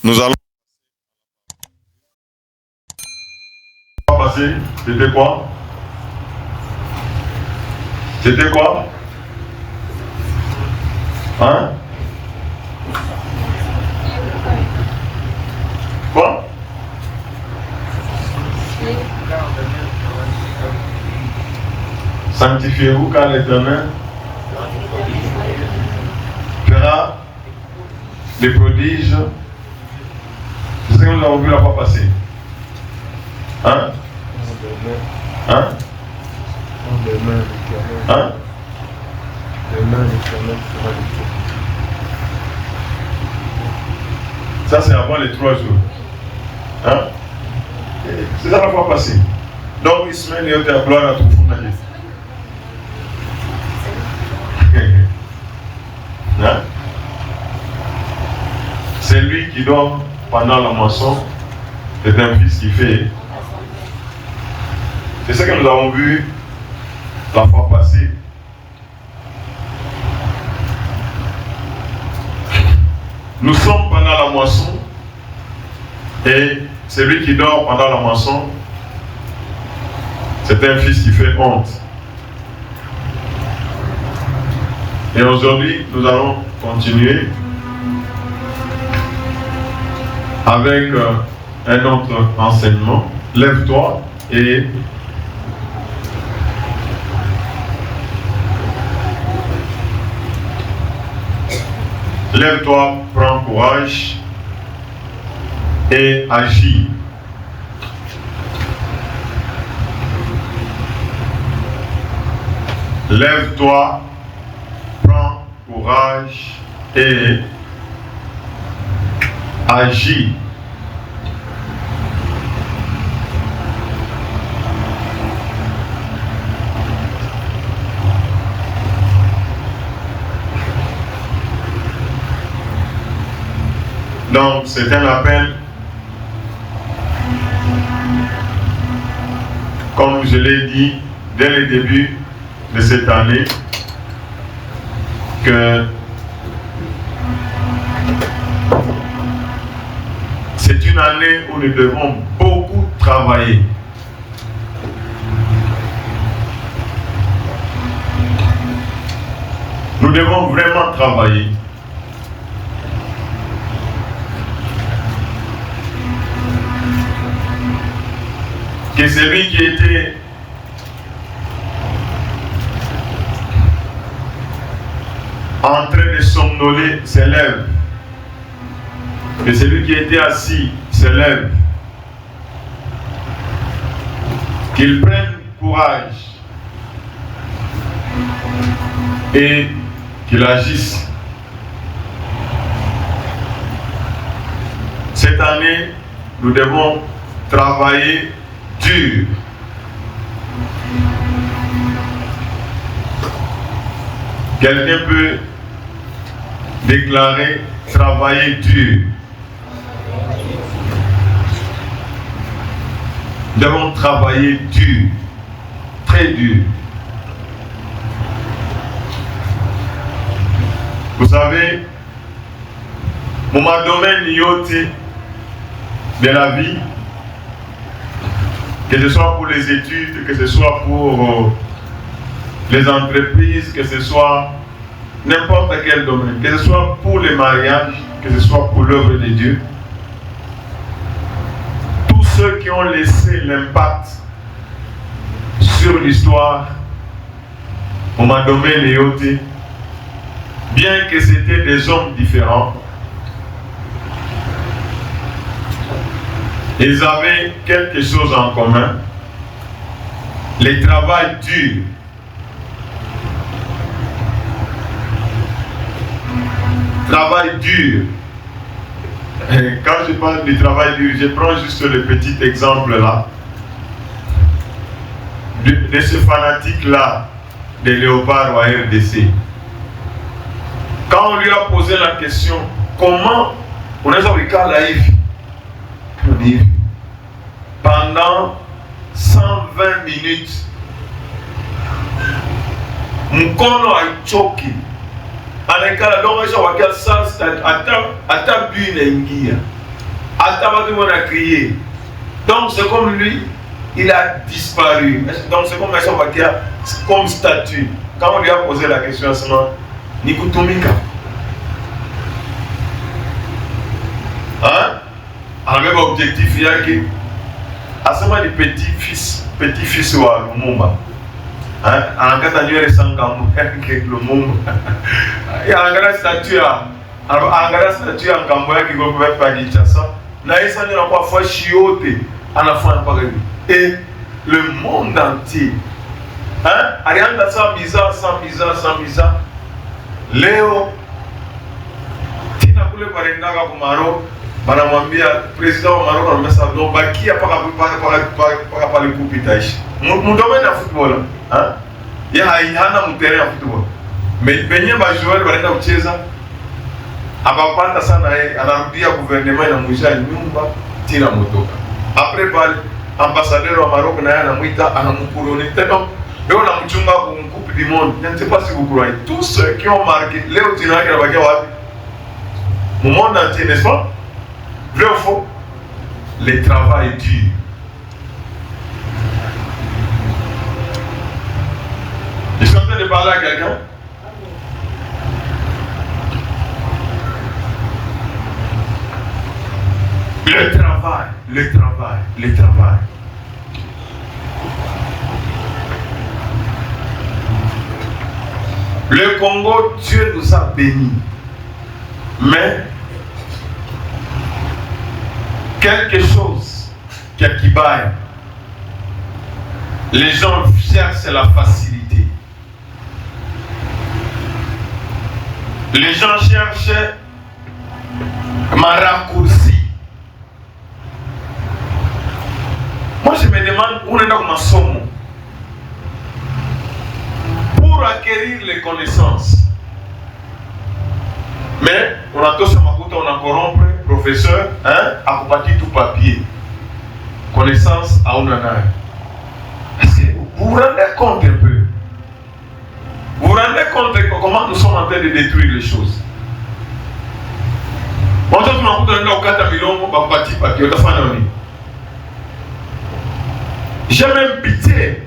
Nous allons passer. C'était quoi? C'était quoi? Hein? Quoi? Sanctifiez-vous car l'Éternel fera des prodiges. C'est ce que nous avons vu la fois passée. Hein? Hein? Hein? Ça c'est avant les 3 jours. Hein? C'est ça la fois passée. Donc il se met à gloire à tout le monde. Hein? C'est lui qui dort pendant la moisson. C'est un fils qui fait. C'est ce que nous avons vu la fois passée. Nous sommes pendant la moisson et celui qui dort pendant la moisson, c'est un fils qui fait honte. Et aujourd'hui, nous allons continuer avec un autre enseignement. Lève-toi et lève-toi, prends courage et agis. Lève-toi, prends courage et agis. Donc, c'est un appel, comme je l'ai dit dès le début de cette année, que c'est une année où nous devons beaucoup travailler. Nous devons vraiment travailler. Que celui qui était en train de somnoler se lève. Que celui qui était assis se lève. Qu'il prenne courage et qu'il agisse. Cette année, nous devons travailler dur. Quelqu'un peut déclarer travailler dur. Nous devons travailler dur, très dur. Vous savez, mon domaine yoté de la vie, que ce soit pour les études, que ce soit pour les entreprises, que ce soit n'importe quel domaine, que ce soit pour les mariages, que ce soit pour l'œuvre de Dieu, tous ceux qui ont laissé l'impact sur l'histoire, on m'a nommé Léoté, bien que c'était des hommes différents, ils avaient quelque chose en commun, le travail dur. Travail dur. Et quand je parle du travail dur, je prends juste le petit exemple là, de ce fanatique là, de Léopard ou RDC. Quand on lui a posé la question, comment on a live pendant 120 minutes, mkono haichoki, anakala dongo sha wakati sasa ata bune ingia Attends, on a crié. Donc c'est comme lui, il a disparu. Donc c'est comme ça, on va dire, comme statue. Quand on lui a posé la question à ce moment, Nikutumika. Hein? En même objectif, il y a que, à ce moment, les petits-fils de Lumumba. Hein? En cas de nuire sans Lumumba. Il y a un grand statut en Camboya qui ne peut pas dire ça. Naïsa n'a pas fait chioter en la fin de et le monde entier. Hein? Rien de ça, sans bizarre. Léo, Tina Koulé Parendaga Kumaro, Banamambia, président Maro, on met ça, donc qui a pas le coup pitach. Mon domaine de football, hein? Il y a un terrain de football. Mais Benyé va jouer, va aller au Tchesa. Abapata sana anarudia gouvernement na mwisha nyumba tina motoka. Après par ambassadeur wa Maroc na anamuita anamkuroni tena. Leo na mchunga ku coupe du monde. Je ne sais pas si vous croyez. Tous ceux qui ont marqué leo tina yake anabakia wapi? Au monde entier, n'est-ce pas? Vrai ou faux? Le travail dur. Je suis en train de parler à quelqu'un. Le travail. Le Congo, Dieu nous a bénis. Mais quelque chose qui a kibaye. Les gens cherchent la facilité. Les gens cherchent ma raccourci. Moi je me demande où est ma somme pour acquérir les connaissances. Mais on a tous on a corrompre professeur, hein, à combattre tout papier. Connaissance à Ounana. Est-ce que vous vous rendez compte un peu? Vous vous rendez compte comment nous sommes en train de détruire les choses? Moi je me rends compte que papier. J'ai même pitié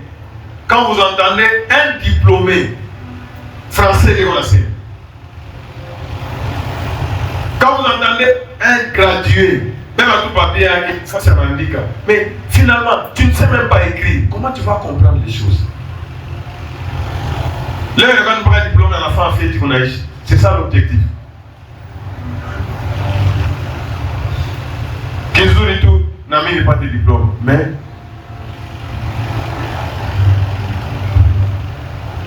quand vous entendez un diplômé français et hollandais. Quand vous entendez un gradué, même à tout papier, ça c'est un handicap. Mais finalement, tu ne sais même pas écrire. Comment tu vas comprendre les choses? Là, quand on prend un diplôme à la fin, c'est ça l'objectif. Qu'ils ont dit tout, n'a pas de diplôme. Mais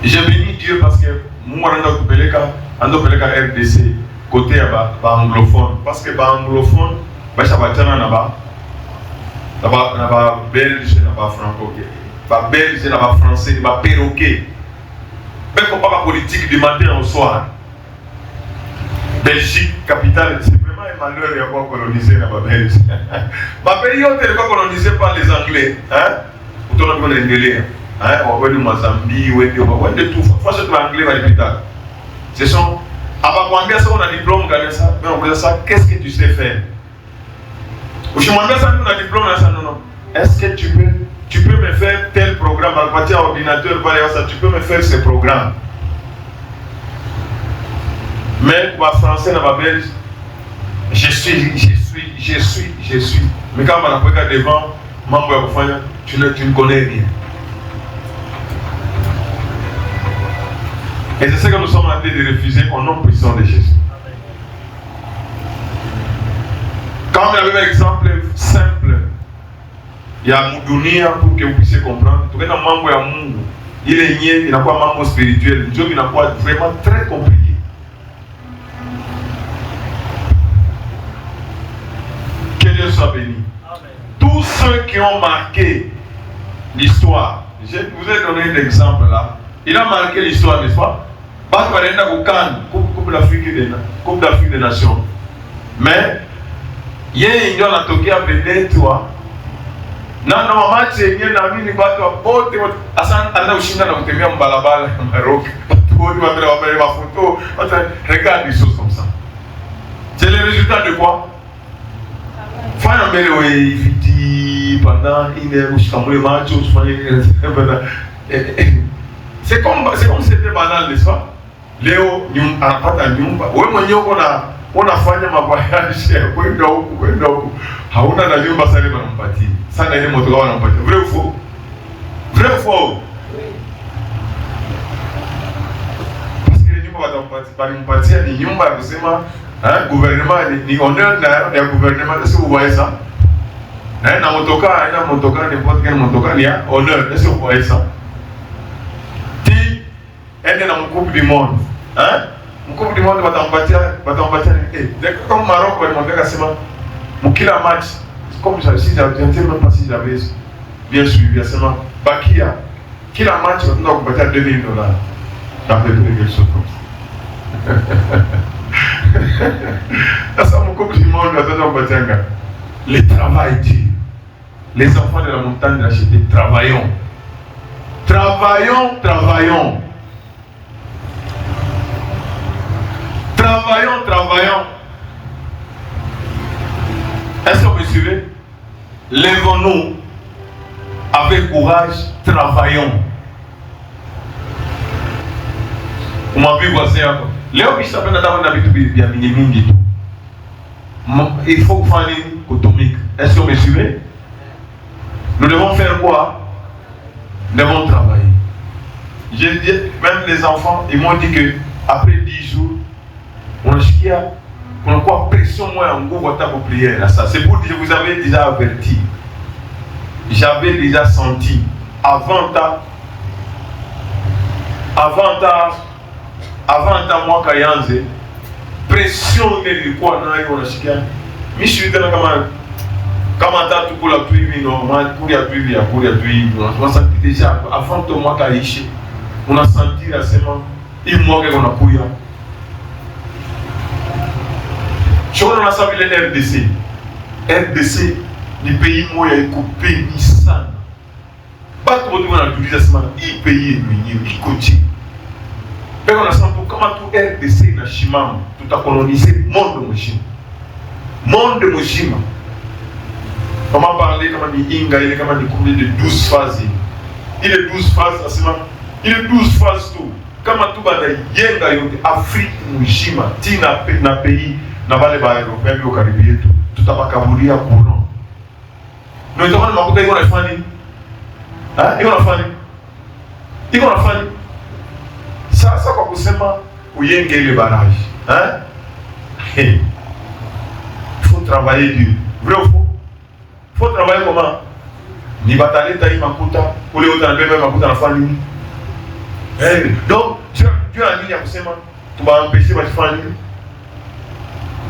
j'ai béni Dieu parce que moi, je suis RDC. Côté anglophone, parce que anglophone, je suis belge, franco, belge, français, perroquet. Même qu'on parle politique du matin au soir. Belgique, capitale, c'est vraiment un malheur de quoi coloniser la Belgique. Ma pays n'est pas colonisé par les Anglais. Pour tout le monde est on va du Mozambique, on va de tout. Faut que l'anglais va l'hôpital. Ce sont combien ça on a diplôme ça, mais on dit ça, qu'est-ce que tu sais faire? Je me demande ça, on a diplôme ça, non. Est-ce que tu peux me faire tel programme à partir d'un ordinateur, tu peux me faire ce programme? Mais pour français, dans ma belge, je suis. Mais quand on a regardé devant, tu ne connais rien. Et c'est ce que nous sommes en train de refuser au nom puissant de Jésus. Quand on avait un exemple simple, il y a Moudounia pour que vous puissiez comprendre. Il y a un membre à Mungu. Il est niais, il n'a pas un membre spirituel. Dieu il n'a pas vraiment très compliqué. Que Dieu soit béni. Amen. Tous ceux qui ont marqué l'histoire, je vous ai donné un exemple là. Il a marqué l'histoire, n'est-ce pas? Parce qu'il y a une Coupe d'Afrique des Nations. Mais, il y a une union à Tokyo, toi. Non, match, il y a un ami qui va te dire, Anda Ushinda na kutembea mbalabala Maroc. Regarde des choses comme ça. C'est le résultat de quoi? fanya mbele wewe viti pendant une heure ushikamule macho usifanye c'est comme c'était banal, n'est-ce pas? Leo anapata nyumba, wewe mwenyewe unafanya maboyage kwenda huku, hauna na nyumba sasa leo wanampatia. Sana ile moto wanampatia. Vrai ou faux? Vrai ou faux? Parce que nyumba watampatia ni nyumba ya kusema gouvernement ni honneur ya gouvernement, est-ce que vous voyez ça? Na motoka n'importe quel motoka ni honneur, est-ce que vous voyez ça? Ende na mkupu du monde, mkupu du monde watampatia comme Maroc walimwambia sema mkila match comme ça, si j'avais même pas si j'avais bien suivi, sema bakia kila match wataenda kupatia $2000 ça fait quelque chose comme ça. Sasa mkupu du monde wataenda kupatia le travail dit les enfants de la montagne de la cité, travaillons. Travaillons. Est-ce que vous me suivez? Lèvons-nous avec courage, travaillons. Vous m'avez voisin encore. Léo qui s'appelle d'avoir une habitude bien minimum. Il faut faire une atomique. Est-ce que vous me suivez? Nous devons faire quoi? Nous devons travailler. Même les enfants, ils m'ont dit que après 10 jours, on a quoi pression moins en gros votre prière. Ça, c'est pour dire que je vous avais déjà averti. J'avais déjà senti avant ta moi kayanze pression nilikuwa nayo unasikia. Mimi suis tena kama tatu kula tu hivi normal kulia tu hivi unasenti déjà avant to moi kaishi unasenti asema hii mwaka unakuya. Chona nasabi le RDC ni pays moya ikupe ni sana. Batu wote wanatuliza sema hii pays yenyewe iko chini. Peko nasema kama tu RDC na shimama tutakoloniser monde mzima. Kama parler kama ni inga ile kama ni combien de 12 phases. Ile 12 phases asema ile 12 phases tu kama tu bana yenga yote Afrique mzima tina na pays na wale ba Europea bio karibu yetu tutapakaburia kuno. Ndio itakuwa makuta iko nafanya nini? Iko nafanya sasa kwa kusema uyenge ile barrage. Il faut travailler dur. Vrai ou faux? Il faut travailler comment? Ni bataleta hii makuta ule wote anabeba makuta nafanya nini? Donc Dieu a dit ya kusema tubaempêcher basifanye nini?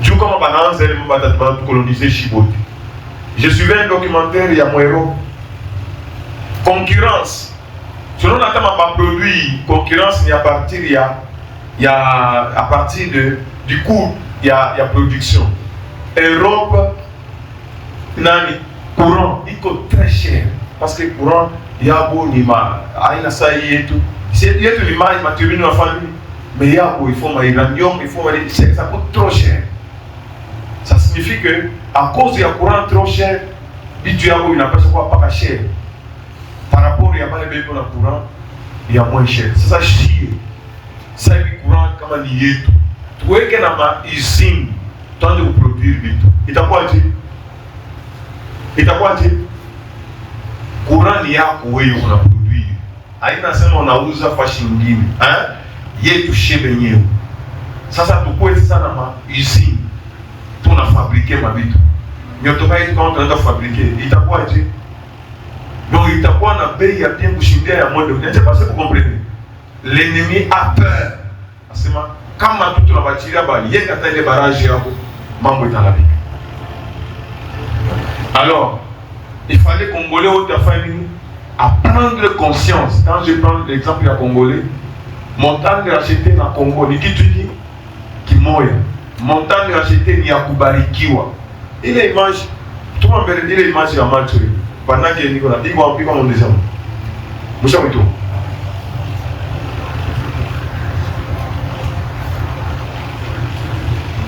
Dieu comme banaanza ile mbata coloniser Djibouti. Je suivais un documentaire il y a Mwero. Concurrence. Selon la table à produit, concurrence il y a à partir du coût il y a production. Europe nani courant il coûte très cher parce que courant il y a beau nima aina ça yetu c'est yetu nima ma turbine na famille mais il y a beau il faut ma uranium il faut ça coûte trop cher. Ça signifie que à cause du courant trop cher, il n'a pas cher. Par rapport à pas les pour le courant, il y a moins cher. C'est ça chier. Ça le courant comme il est. Tu vois qu'il y a ma usine, tant de produire vite. Il t'a quoi dit? Courant ni yako wewe unaproduire. Haina sema unauza fashi nyingine, yetu shebe yenyewe. Sasa tukue sana ma usine. On a fabriqué ma vie. Mais on va quand on a fabriqué, il t'a quoi dit? Donc il t'a quoi on a payé à bien bouchinder à moins de. Je ne sais pas si vous comprenez. L'ennemi a peur. Parce que quand toute la voiture il y a des barrages mambo dans la vie. Alors, il fallait Congolais au famille à prendre conscience. Quand je prends l'exemple des Congolais, montagne racheté dans le Congo, ni qui tu dis qui moya. Montagne rachetée ni ya kubarikiwa. Ile image, tout le monde veut dire l'image ya Mathieu. Pendant que Nicolas dit qu'on peut comme deuxième. Moussa Mito.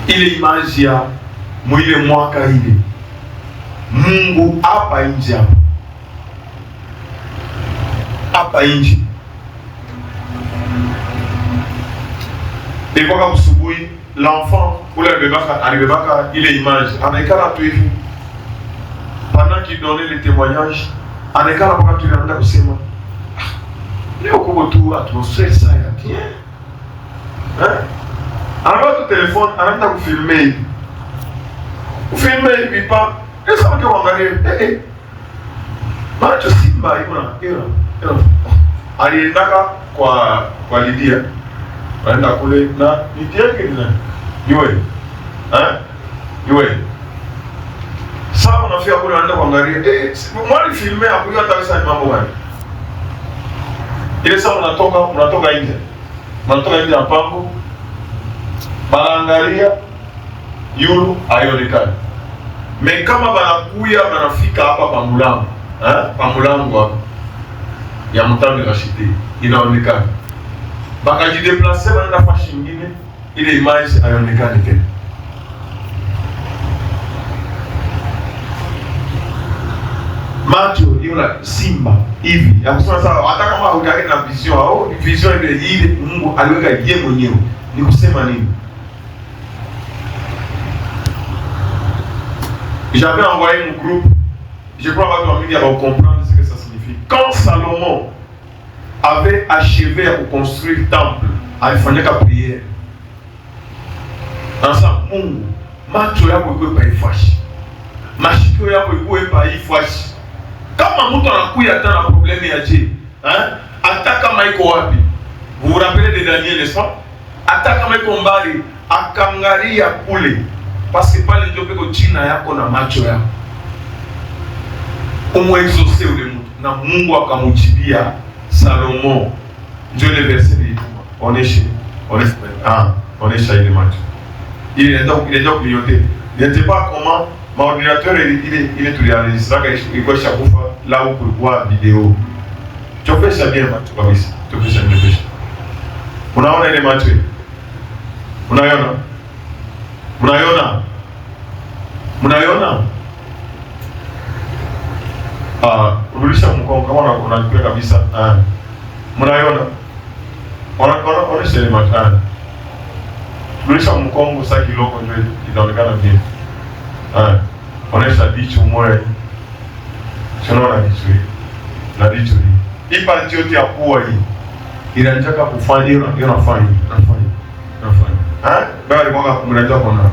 Ile image ya Moïle Mwaka ile. Mungu hapa nje hapa nje. Et kwa kusubuhi l'enfant ule alibebaka ile image anaikala tu hivi pendant qu'il donnait le témoignage, anaikala mpaka tu anaenda kusema leo kuko tu atmosphère ça ya bien. Anakuwa tu telefone anaenda kufilme hivi. Kufilme hivi pa esa mke kuangalia macho Simba ina aliendaka kwa Lydia. Anaenda kule na Lydia yake ni nani? Yule. Yule. Sasa unafika kule anaenda kuangalia mwali filme hapo hata sasa ni mambo gani? Ile sasa unatoka nje. Unatoka nje hapo. Banaangalia yulu haionekani. Me kama banakuya banafika hapa pa mulango. Pa mulango hapa. Ya Mutanga Rashidi inaonekana. Bakajideplace banaenda fashi nyingine ile image haionekani tena. Macho yule simba hivi. Ya kusema sawa hata kama hutaki na vision au vision ile Mungu aliweka yeye mwenyewe. Ni kusema nini? J'avais envoyé mon groupe. Je crois que ma famille va comprendre ce que ça signifie. Quand Salomon avait achevé à construire le temple, il fallait qu'à prière. Ensemble, Mungu, macho yako ikuwe pa ifashi. Mashikio yako ikuwe pa ifashi. Kama mtu anakuya hata na problème ya je, hata kama iko wapi. Vous vous rappelez de Daniel, n'est-ce pas? Hata kama iko mbali, akangalia kule. Parce que pale ndio peko china yako na macho yako. Umwexauce ule mtu na Mungu akamujibia Salomon. Ndio le verset dit onesha ile macho. Il est donc clignoté. Il n'était pas comment mon ordinateur il est tout enregistré il quoi chaque fois là où pour voir vidéo. Tu fais ça bien macho kabisa. Tu fais ça bien. Unaona ile macho. Unaiona? Unulisha mkono kama unajua kabisa. Mnaiona? Ona ile macho. Unulisha mkono sasa kiloko ndio inaonekana bien. Onesha dicho moyo. Tunaona dicho hii. Na dicho hii. Hii parti yote ya pua hii. Inataka kufanya inafanya. Bali mwaka mnajua kuna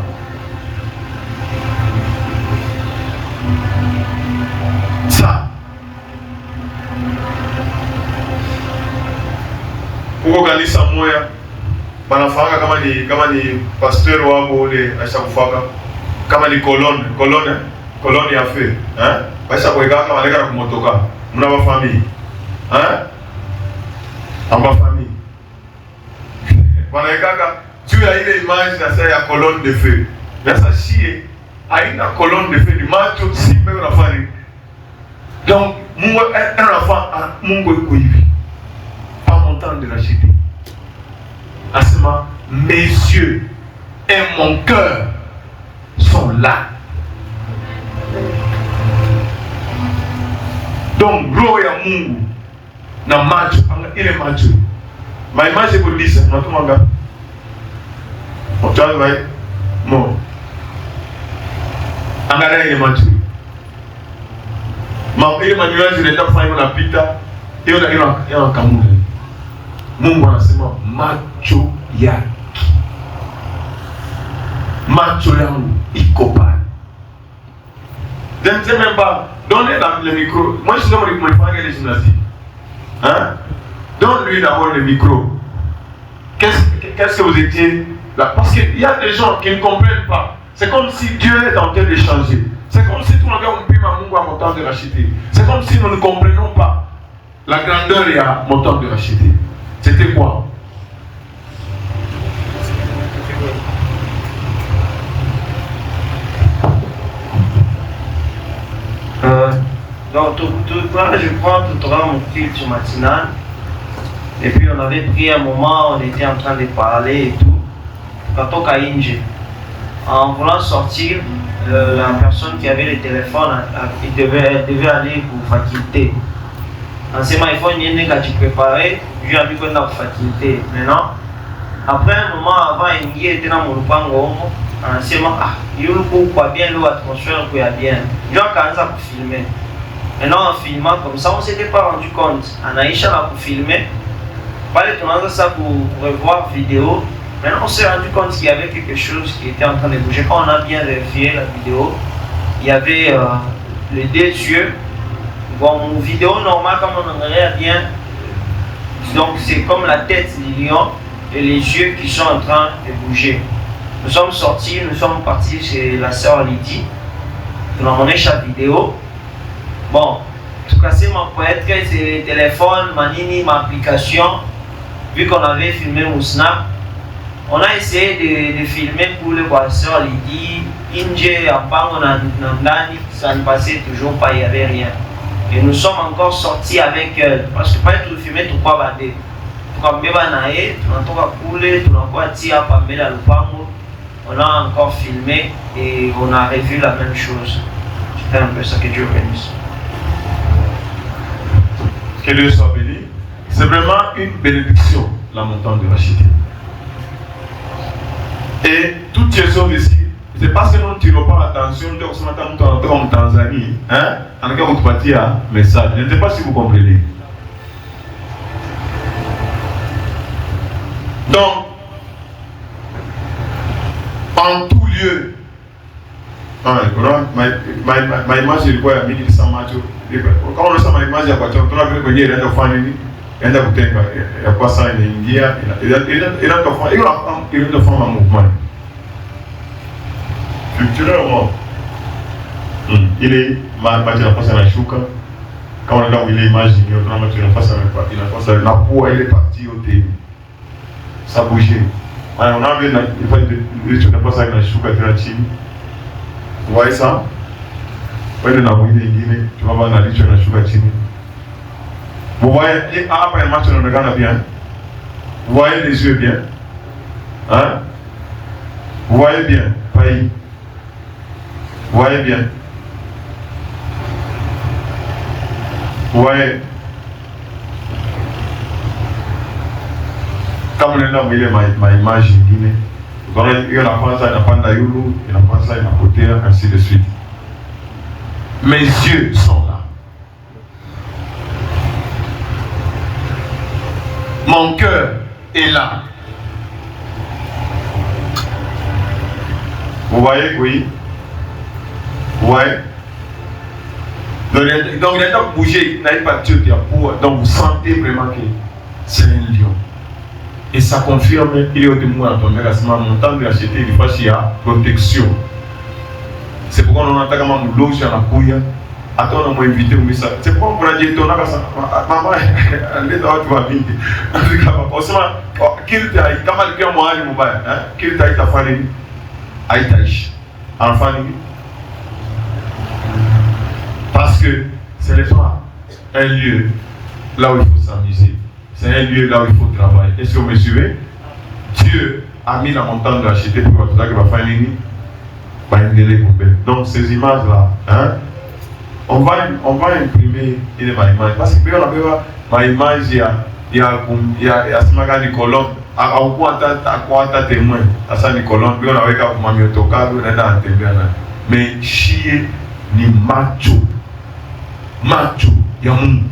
sa huko kanisa moya banafanga kama ni pasteur wao ule ashakufaka kama ni colonne ya fe basi kuweka kama maleka na kumotoka mna wa family amba family wanaekaka juu ya ile image na sasa ya colonne de feu. Sasa shie haina colonne de feu, ni macho simba unafanya. Donc Mungu anafanya Mungu yuko hivi. Pas montant de la chute. Asema mes yeux et mon cœur sont là. Donc roho ya Mungu na macho ile macho. Ma image pour dire ça, natumanga. Mtani vai mo. Angalia ile macho. Ile manuaji inaenda kufanya unapita, hiyo ndio kamuna. Mungu anasema macho yake. Macho yangu iko pale. Je même pas donner le micro. Moi je suis dans le faire les gymnastiques. Donne-lui d'abord le micro. Qu'est-ce que vous étiez là? Parce qu'il y a des gens qui ne comprennent pas. C'est comme si Dieu est en train de changer. C'est comme si tout le monde a Mungu à montant de racheter. C'est comme si nous ne comprenons pas la grandeur et à montant de racheter. C'était quoi? Donc, je crois tout le temps mon culte matinal. Et puis, on avait pris un moment, on était en train de parler et tout. Quand on a Inge. En voulant sortir, la personne qui avait le téléphone, il devait aller pour faculté. Anciennement, il faut une quand tu préparais, j'ai vu qu'on a pour faculté. Maintenant, après un moment, avant, il était dans mon lupango. Anciennement, il y a bien l'eau, l'atmosphère, il y a bien. J'ai commencé à filmer. Maintenant, en filmant comme ça, on ne s'était pas rendu compte. En Aïcha, là, pour filmer, pas les tournants de ça pour revoir vidéo. Maintenant, on s'est rendu compte qu'il y avait quelque chose qui était en train de bouger. Quand on a bien vérifié la vidéo, il y avait les deux yeux. Bon, une vidéo normale, comme on en regarde bien, donc c'est comme la tête du lion et les yeux qui sont en train de bouger. Nous sommes sortis, nous sommes partis chez la sœur Lydie. Nous avons emmené chaque vidéo. Bon, tout cas, c'est peut être que c'est le téléphone, ma nini, ma application. Vu qu'on avait filmé mon snap, on a essayé de filmer pour le sœur Lydie. Inje, Apang, ça ne passait toujours pas, il n'y avait rien. Et nous sommes encore sortis avec elle. Parce que pas tout filmer, tout pas bader. Tout comme bébé naé, tout n'a pas coulé, tout n'a pas tiré à Pamela Lupango. On a encore filmé et on a revu la même chose. C'était un peu ça, que Dieu bénisse. Que Dieu soit béni. C'est vraiment une bénédiction, la montagne de Rachid. Et toutes ces choses ici, c'est parce que nous ne tirons pas attention de ce matin en Tanzanie, hein, en tout cas vous partir un message. Je ne sais pas si vous comprenez. Donc, en tout lieu, ma image c'est quoi, il y a 1100 matchs. Quand on a ma image, il y a quoi, on a vu qu'il y a des enfants, il y a quoi ça, il y a des enfants en mouvement. Culturellement, il est ma face à la chouka. Quand on regarde où il est imaginé, on a ma face à la peau, il est parti au thé. Ça bougeait. Alors, on a vu la face à la chouka de la Chine. Vous voyez ça? Vous voyez la mouille de Guinée, tu vas voir la liche de la chouka Chine. Vous voyez, après le match, on regarde bien. Vous voyez les yeux bien. Hein? Vous voyez bien, pays. Vous voyez bien. Vous voyez. Comme on est là, il est ma image in Guinée. Il y a la France, il y a la Panda Yulu, il y a la France, il y a la côté, ainsi de suite. Mes yeux sont là. Mon cœur est là. Vous voyez, oui. Vous voyez. Donc il a bougé, il n'avait pas de Dieu qui a pour. Donc vous sentez vraiment que c'est un lion. Et ça confirme, il y a des mots dans ton mégassement, mon temps de acheter, il faut qu'il y a protection. C'est pourquoi on entend comment nous loge à la couille. Attends, on m'a invité, on ça. C'est pourquoi on a dit, on a ça. Maman, elle est là, tu vas venir. En tout cas, forcément, qu'il t'a eu, comment le cœur m'a dit, qu'il t'a eu ta famille. Aïtaïch. Enfant, parce que ce n'est pas un lieu là où il faut s'amuser. C'est un lieu là où il faut travailler. Est-ce que vous me suivez? Dieu a mis la montagne de l'acheter pour que va faire une donc ces images-là, hein, on va imprimer une image. Parce que ma image, il y a ce colonne. À quoi t'as témoin? À ça, les colonnes, puis on avait qu'à vous m'amener au tocar, on est dans un témoin. Mais chier ni macho, yamou,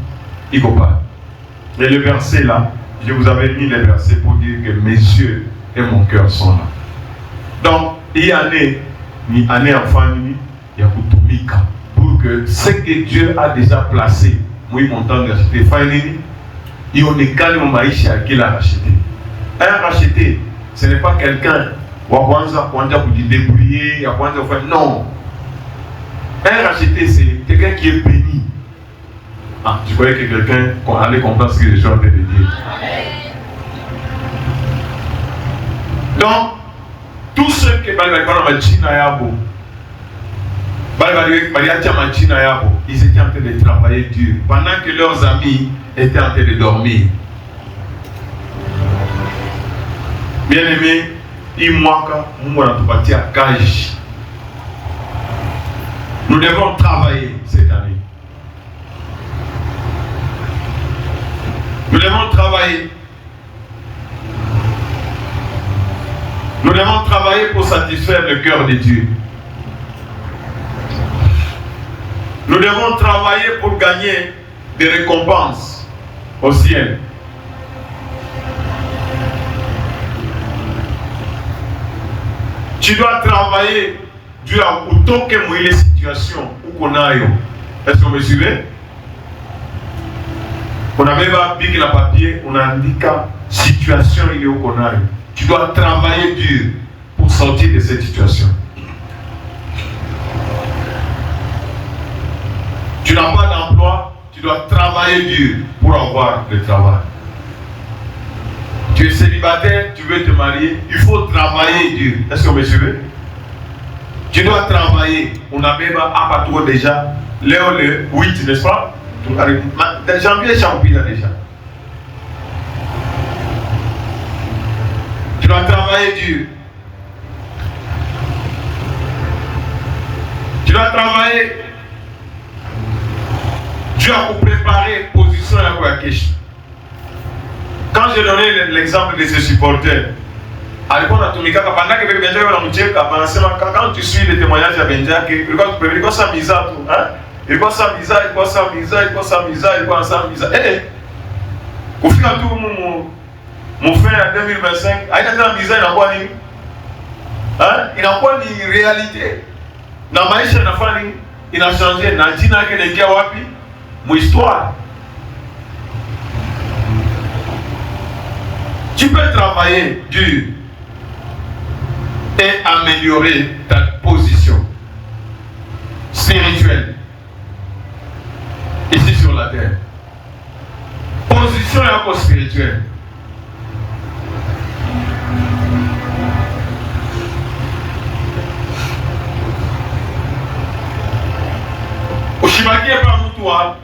il faut pas. Et le verset là, je vous avais mis les versets pour dire que mes yeux et mon cœur sont là. Donc, il y a ni année enfant, il y a pour que ce que Dieu a déjà placé, moi, mon temps de racheter, il y a des cas de maïcha qu'il a racheté. Un racheté, ce n'est pas quelqu'un qui a débrouiller, non. Un racheté, c'est quelqu'un qui est béni. Ah, je croyais que quelqu'un allait comprendre ce que je suis en train de dire. Donc, tous ceux qui ils étaient en train de travailler dur pendant que leurs amis étaient en train de dormir. Bien aimé, Nous devons travailler cette année. Nous devons travailler. Nous devons travailler pour satisfaire le cœur de Dieu. Nous devons travailler pour gagner des récompenses au ciel. Tu dois travailler dû à autant que moi les situations où qu'on a. Est-ce que vous me suivez? On a même pas piqué la papier, on a indiqué situation il est où qu'on a. Tu dois travailler dur pour sortir de cette situation. Tu n'as pas d'emploi, tu dois travailler dur pour avoir le travail. Tu es célibataire, tu veux te marier, il faut travailler dur. Est-ce que vous me suivez? Tu dois travailler. On a même à toi déjà, le 8, n'est-ce pas? Janvier, champion déjà. Tu dois travailler dur. Tu dois travailler dur pour préparer position à la question. Quand j'ai donné l'exemple de ce supporter, à l'époque, quand tu suis les témoignages de Benja, il faut ça misa tout. Il faut ça misa, il faut ça misa, il faut ça misa, il faut ça misa. Au final, tout mon frère en 2025, il a dit misa, il n'a pas ni. Il n'a pas ni réalité. Dans ma vie, il a changé. Il a dit que les gars, mon histoire. Tu peux travailler dur et améliorer ta position spirituelle ici sur la terre. Position et encore spirituelle. Ushibaki hapa mtu wa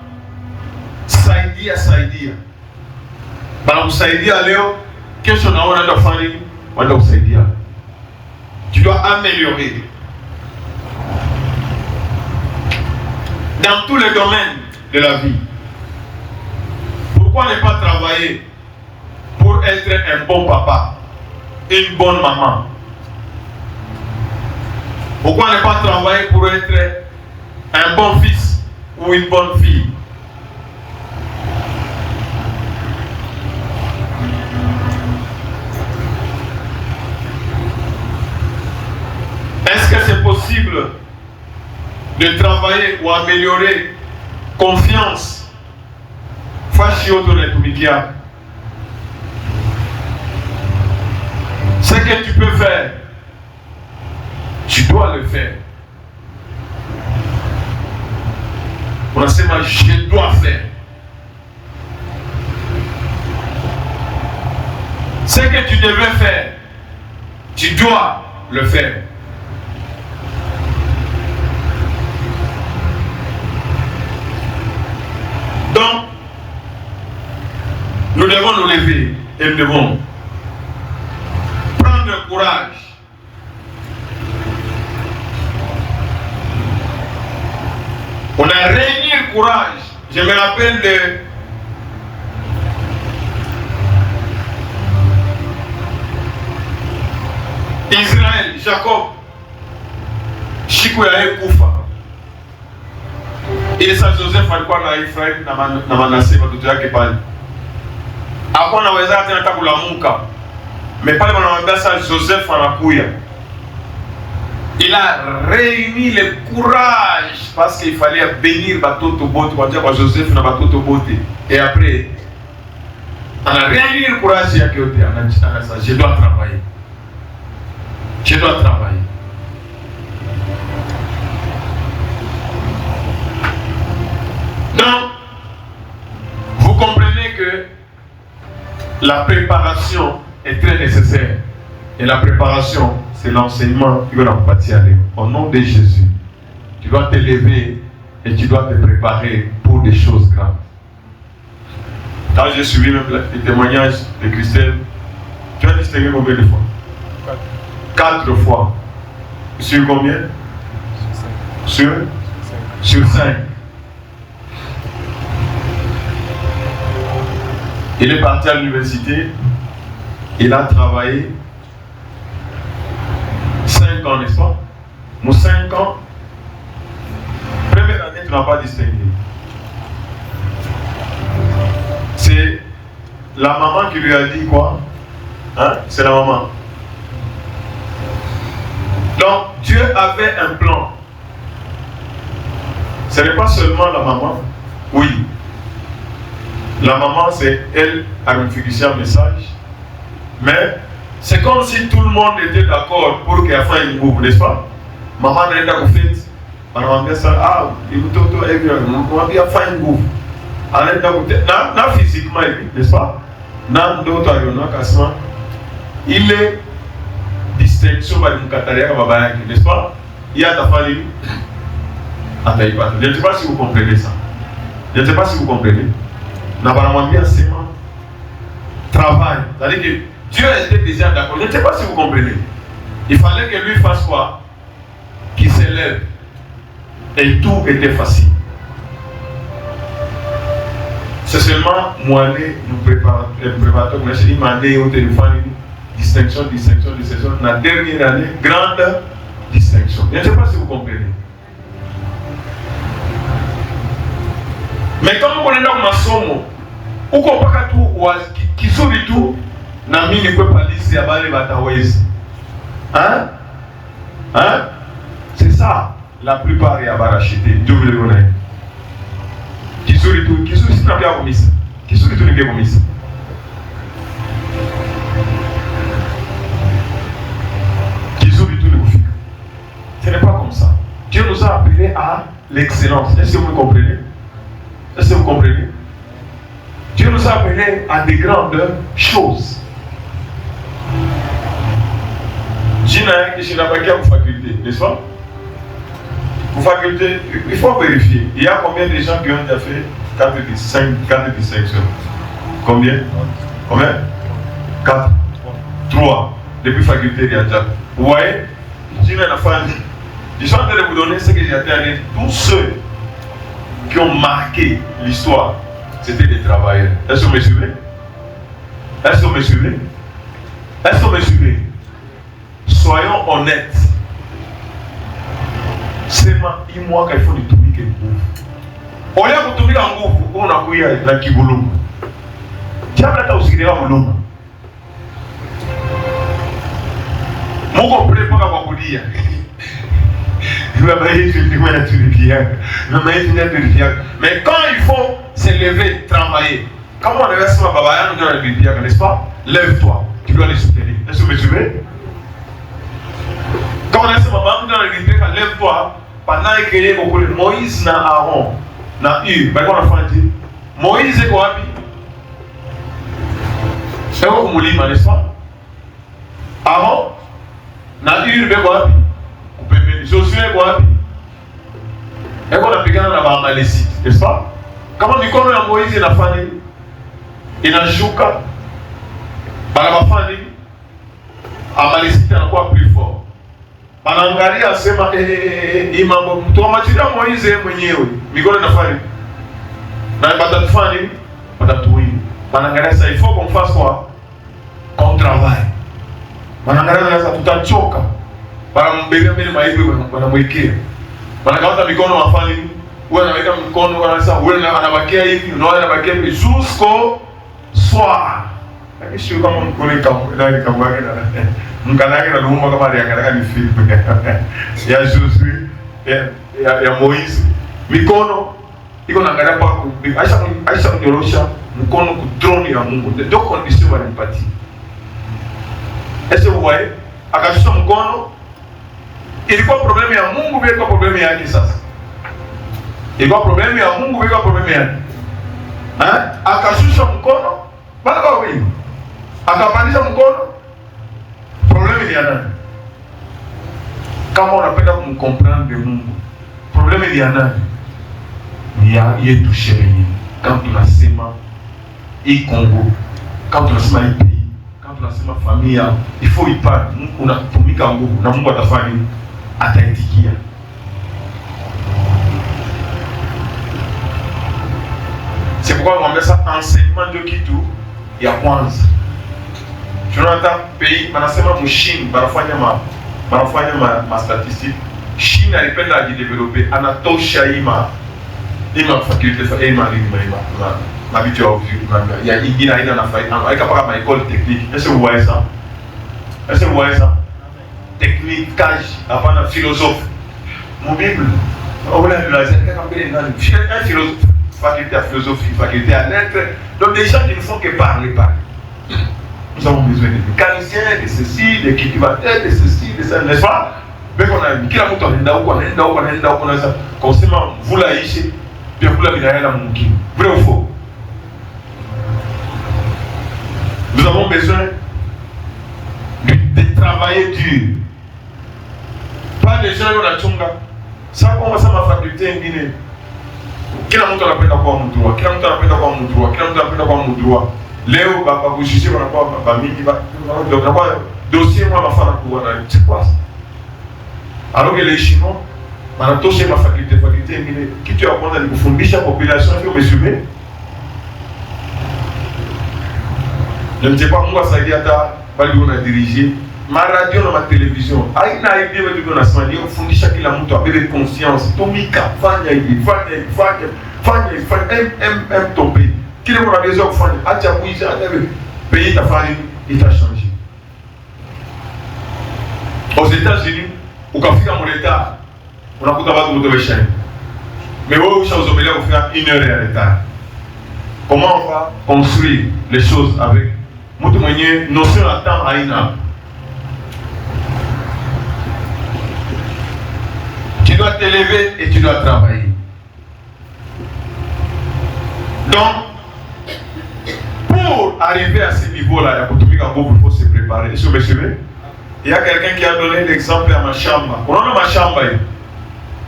saidia. Bana kusaidia leo, kesho naona ndio fani wanda kusaidia. Tu dois améliorer. Dans tous les domaines de la vie. Pourquoi ne pas travailler pour être un bon papa, une bonne maman? Pourquoi ne pas travailler pour être un bon fils ou une bonne fille? Est-ce que c'est possible de travailler ou améliorer confiance? Ce que tu peux faire, tu dois le faire. On a dit, je dois faire. Ce que tu devais faire, tu dois le faire. Donc, nous devons nous lever et nous devons prendre courage. On a réuni le courage. Je me rappelle de Israël, Jacob, Shikoyae Koufa. Et ça, Joseph alikuwa na Ephraim na Manasseh watoto yake pale. Hakuwa anaweza hata kulamuka. Mais pale wanamwambia sasa Joseph anakuya. Il a réuni le courage parce qu'il fallait bénir Batoto Bote, kwa Joseph na Batoto Bote. Et après, on a réuni le courage yake yote, anasema je dois travailler. Je dois travailler. Donc, vous comprenez que la préparation est très nécessaire. Et la préparation, c'est l'enseignement qui va nous bâtir. Au nom de Jésus, tu dois te lever et tu dois te préparer pour des choses graves. Quand j'ai suivi même les témoignages de Christelle, tu as distingué combien de fois? 4 fois. Sur combien? Sur 5. Il est parti à l'université. Il a travaillé 5 ans, n'est-ce pas? Nous 5 ans. Première année, tu n'as pas distingué. C'est la maman qui lui a dit quoi? Hein? C'est la maman. Donc, Dieu avait un plan. Ce n'est pas seulement la maman. Oui. La maman, c'est elle, a réfléchi un message. Mais c'est comme si tout le monde était d'accord pour qu'elle fasse une bouffe, n'est-ce pas? Maman n'est pas fait. Maman dit ça, ah, il faut tout maman bien faire une bouffe. Elle est d'accord. Physiquement, n'est-ce pas? Nan d'autres cassement. Il est distinction par une kataria n'est-ce pas? Il y a ta famille. Je ne sais pas si vous comprenez ça. Je ne sais pas si vous comprenez. Normalement bien c'est travail. C'est-à-dire que Dieu était déjà d'accord. Je ne sais pas si vous comprenez. Il fallait que lui fasse quoi? Qu'il s'élève. Et tout était facile. C'est seulement moi, nous préparateurs, nous avons demandé au téléphone distinction. La dernière année, grande distinction. Je ne sais pas si vous comprenez. Mais quand on est dans le maçon, ou qu'on pas tout, qui sont du tout, Nami ne peut pas dire si à les Batawais. Hein? C'est ça. La plupart est à racheter. Dieu vous le connaît. Qui sont du tout, qui sont pas bien commis. Qui sont du tout, ne pas commis. Qui sont du tout, ne pas. Ce n'est pas comme ça. Dieu nous a appelés à l'excellence. Est-ce que vous comprenez? Est-ce que vous comprenez? Dieu nous a appelés à des grandes choses. Je n'ai pas qu'à vos facultés, n'est-ce pas? Vos facultés, il faut vérifier. Il y a combien de gens qui ont déjà fait 4 distinctions? Combien? 4? 3. Depuis faculté, il y a déjà. Vous voyez? Je suis en train de vous donner ce que j'ai atteint. Tous ceux qui ont marqué l'histoire, c'était des travailleurs. Est-ce que vous me suivez? Est-ce que vous me suivez? Est-ce que vous me suivez? Soyons honnêtes. C'est moi qu'il faut tout que vous. Au lieu de tout en groupe, on a couillé la Kiboulou. Tu as peut-être aussi des Boulou. Mon compris pas à vous dire. Mais quand il faut se lever, travailler, comment on devait se faire Baba, nous devons le dire, n'est-ce pas? Lève-toi, tu dois les soutenir. Est-ce que vous me suivez? Quand on a ce moment, nous devons le dire, lève-toi, pendant que Moïse n'a Aaron, n'a eu, mais quand on a fait Moïse est quoi? C'est quoi comme l'île, n'est-ce pas? Aaron n'a eu, mais quoi? Josué est quoi? Et qu'on a pris dans la Malécite, n'est-ce pas? Comment dit qu'on a Moïse et la famille? Il a Jouka. La famille. À Malécite, il a quoi plus fort? Manangari a sema imambo. Toi, Mathilda Moïse est mwenyewe. Migole na famille. Na batatu famille, batatu oui. Manangari ça, il faut qu'on fasse quoi? Qu'on travaille. Manangari ça, tout à choka. Wanambebea mbele maibu wanamwekea. Wanakamata mikono wafanye wewe anaweka mkono wanasema wewe anabakia hivi unaona anabakia jusqu'au soir. Lakini kama mkono kama yake na mkanake na lumba kama aliangalia ni film ya Josué ya Moïse. Mikono iko naangalia kwa Aisha kunyorosha mkono ku throne ya Mungu. Ndio condition walimpatia. Est-ce que vous voyez? Akashusha mkono. Ilikuwa problemu ya Mungu bila problemu yake sasa. Ilikuwa problemu ya Mungu bila problemu yake. Akashusha mkono, baba wewe. Akapandisha mkono. Problemu ni ya nani? Kama unapenda kumcomprendre Mungu, problemu ni ya nani? Ni ya yetu sheria. Kama tunasema hii Kongo, kama tunasema hii pays, kama tunasema familia il faut ipate unatumika nguvu na Mungu atafanya nini? Ataitikia. C'est pourquoi on met ça enseignement de kitu ya kwanza. Tunaona pays wanasema mshini wanafanya ma statistique. Chine alipenda ajidevelope, anatosha ima faculty ma vitu ya ingine haina nafasi, anaweka paka ma école technique. Est-ce que vous voyez ça? Est-ce que vous voyez ça? Technique, cash, hapana philosophe. Mon Bible, on l'a lu, un philosophe, faculté à philosophie, faculté à lettres. Donc des gens qui ne font que parler. Nous avons besoin de mécaniciens, de ceci, de cultivateurs, de ceci, de ça, n'est-ce pas? Mais on a mis kila mtu anaenda huko na kwa sema mvula ishe pia kula vinaenda mwingine. Vrai ou faux? Nous avons besoin de travailler dur. Pas des gens qui ont la chunga. Ça commence à ma faculté ingine. Kila mtu anapenda kuwa mdurua. Leo baba kushishia wanakuwa baba mingi ndio kwa dossier mwa mafana kuwa na c'est quoi? Alors que les Chinois wanatosha ma faculté ingine, kitu ya kwanza ni kufundisha population hiyo. Umeshuhudia? Je ne sais pas Mungu asaidia hata bali unadiriger ma radio na ma television. Haina idea wewe ndio unasema ndio kufundisha kila mtu apele conscience. Tumika, fanya hivi. Ton pays. Kile mtu anaweza kufanya, acha kuiza hata pays tafani itachange. Aux États-Unis, ukafika mleta unakuta watu wote wameshaenda. Mais wewe ushazomelea kufika 1 heure ya retard. Comment on va construire les choses avec mtu mwenye notion ya temps haina? Tu dois t'élever et tu dois travailler. Donc, pour arriver à ce niveau-là, il faut se préparer. Est-ce que vous me suivez? Il y a quelqu'un qui a donné l'exemple à Mashamba. On a Mashamba.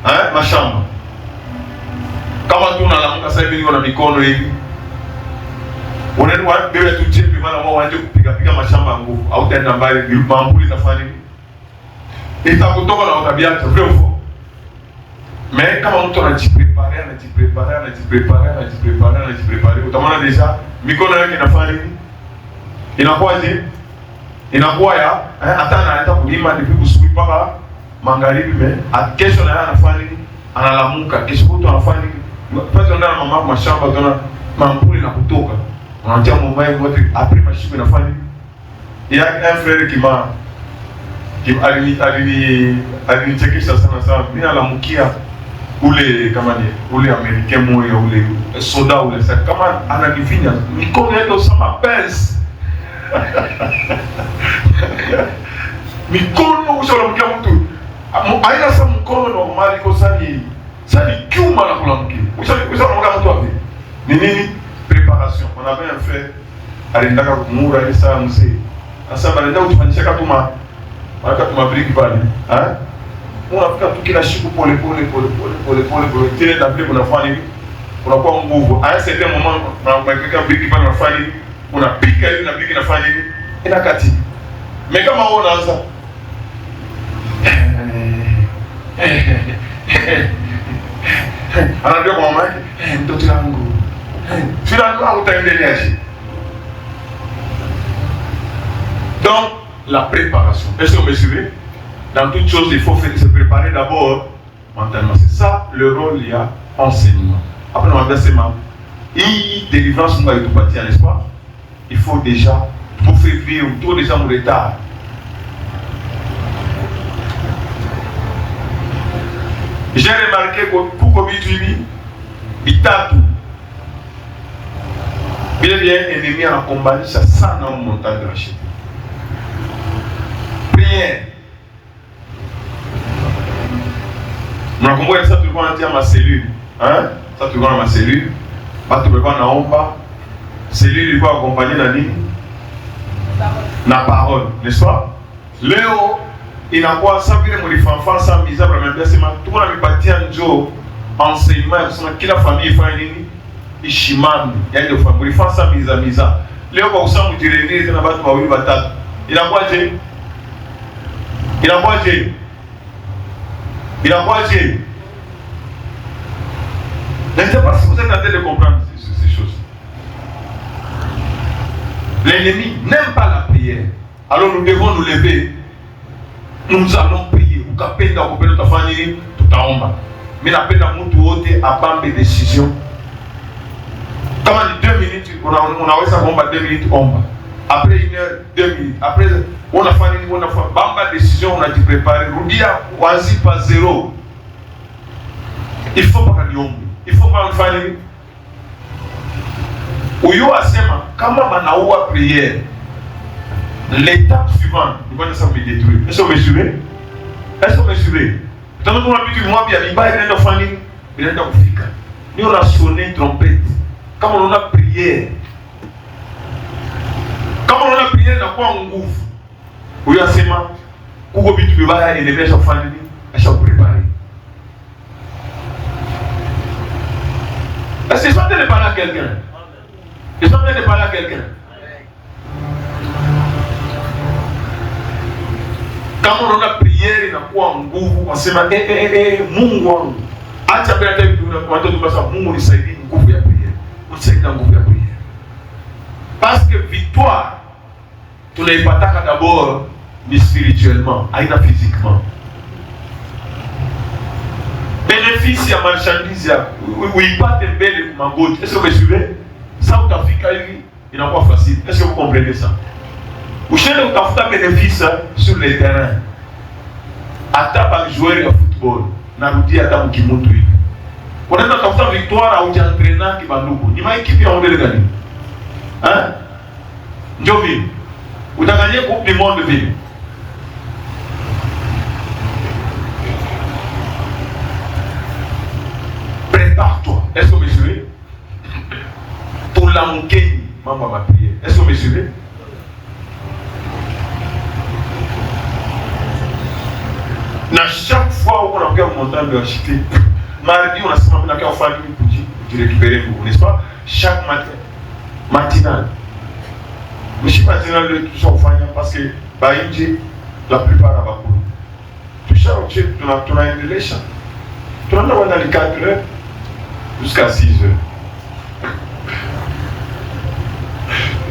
Hein? Mashamba. Kama tu unalamuka sasa hivi na mikono hivi. Unaenda wapi bila tuchie bima na waje kupiga mashamba nguvu au tena mbali mambuli tafani. Itakutoka na utabiacha vrai ou faux? Mais kama mtu anajiprepare, utamwona deja mikono yake inafanya nini? Inakuwa ya hata anaanza kulima ndipo kusubiri mpaka magharibi. Kesho na yeye anafanya nini? Analamuka kesho mtu anafanya nini? Pata ndani na mama mashamba tuna mambuli na kutoka. Unatia mumbai wote après mashimo inafanya nini? Il y a un frère qui alinichekesha sana. Mimi alamukia ule kama ni ule American moya ule soda ule sasa kama ananifinya mikono yake usama pesa. Mikono ushalamkia mtu aina sa mkono normali kwa sani kiuma na kulamkia. Ushalamkia mtu wapi? Ni nini? Préparation. On avait un frère alindaka kumura ile saa mzee. Sasa baada utufanyisha kama briki pale. Unafika tu kila siku pole tena na vile unafanya hivi unakuwa nguvu. À un certain moment unaweka briki pale unafanya hivi unapika hivi na briki inafanya hivi inakati. Mais kama wewe unaanza anaambia kwa mama yake mtoto wangu finalement utaendeleaje? Donc la préparation. Est-ce que vous me suivez? Dans toute chose, il faut se préparer d'abord mentalement. C'est ça le rôle, il y a enseignement. Après, on va dire c'est ma délivrance, n'est-ce pas? Il faut déjà, pour faire vivre autour des gens au retard. J'ai remarqué que pour qu'on bitatu, bien ennemi à combattre ça sans un montant de rachète. Prière. Mnakumbuka sasa tulikuwa tunatia ma cellule, hein? Sasa tulikuwa na ma cellule. Watu walikuwa naomba. Cellule ilikuwa accompagnée na nini? Na parole, n'est-ce pas? Leo inakuwa sasa vile mlifanfan sa misable même sema tuko na mipatia njoo enseignement kusema kila famille ifanye nini? Ishimami. Yaani ndio family fansa miza. leo kwa usamu jireni tena watu wawili watatu. Inakuwaje? Inakuwaje? Inakuwaje? Je ne sais pas si vous êtes en train de comprendre ces choses. L'ennemi n'aime pas la prière. Alors nous devons nous lever. Nous allons prier. Ukapenda ukapenda utafanya nini? Tutaomba. Mimi napenda mtu wote abambe decision. Kama ni 2 minutes, unaweza kuomba 2 minutes, omba. Après 1 heure, 2 minutes. Après unafanya nini? Unafanya bamba decision, unajiprepare. Rudia wazi pa zero. Il faut pas kaniombe. Il faut pas mfanye nini? Uyo asema kama manaua prière. L'étape suivante, il va nous détruire. Est-ce que vous me suivez? Est-ce que vous me suivez? Tant que vous avez dit que moi, il y a des bails, il y a des familles, il y a des Africains. Nous, on a sonné trompette. Comme on a prié. Comme on a prié, on a quoi en gouffre? Oui, à ce moment, quand vous avez dit que vous avez des bails, à chaque préparé. Est-ce que vous avez parlé à quelqu'un? Est-ce que vous avez parlé à quelqu'un? Kama unaona priere inakuwa nguvu, unasema Mungu wangu. Acha bila hata watu tunasema Mungu nisaidie nguvu ya priere. Unisaidie nguvu ya priere. Parce que victoire tunaipataka d'abord ni spirituellement, haina physiquement. Bénéfice ya marchandise ya uipate mbele kwa magoti. Est-ce que vous me suivez? Ça utafika hivi inakuwa facile. Est-ce que vous comprenez ça? Ushende utafuta bénéfice sur le terrain. Hata pa joueur ya football narudia hata mkimutu hivi. Unaenda kutafuta victoire au jantrena kibanduku. Ni maekipi ya mbele gani? Hein? Ndio vile. Utaganye coupe du monde vile. Prépare-toi. Est-ce que vous me suivez? Pour la moquette, maman va prier. Est-ce que vous me suivez? Na chaque fois où on a pris un montant de acheter, mardi on a seulement fait un famille pour récupérer vous, n'est-ce pas? Chaque matin, matinal. Mais je ne sais pas matinal de tout ça au fond parce que la plupart à Bakulu. Tout ça, tu as une relation. Tu as dans les 4 heures jusqu'à 6 heures.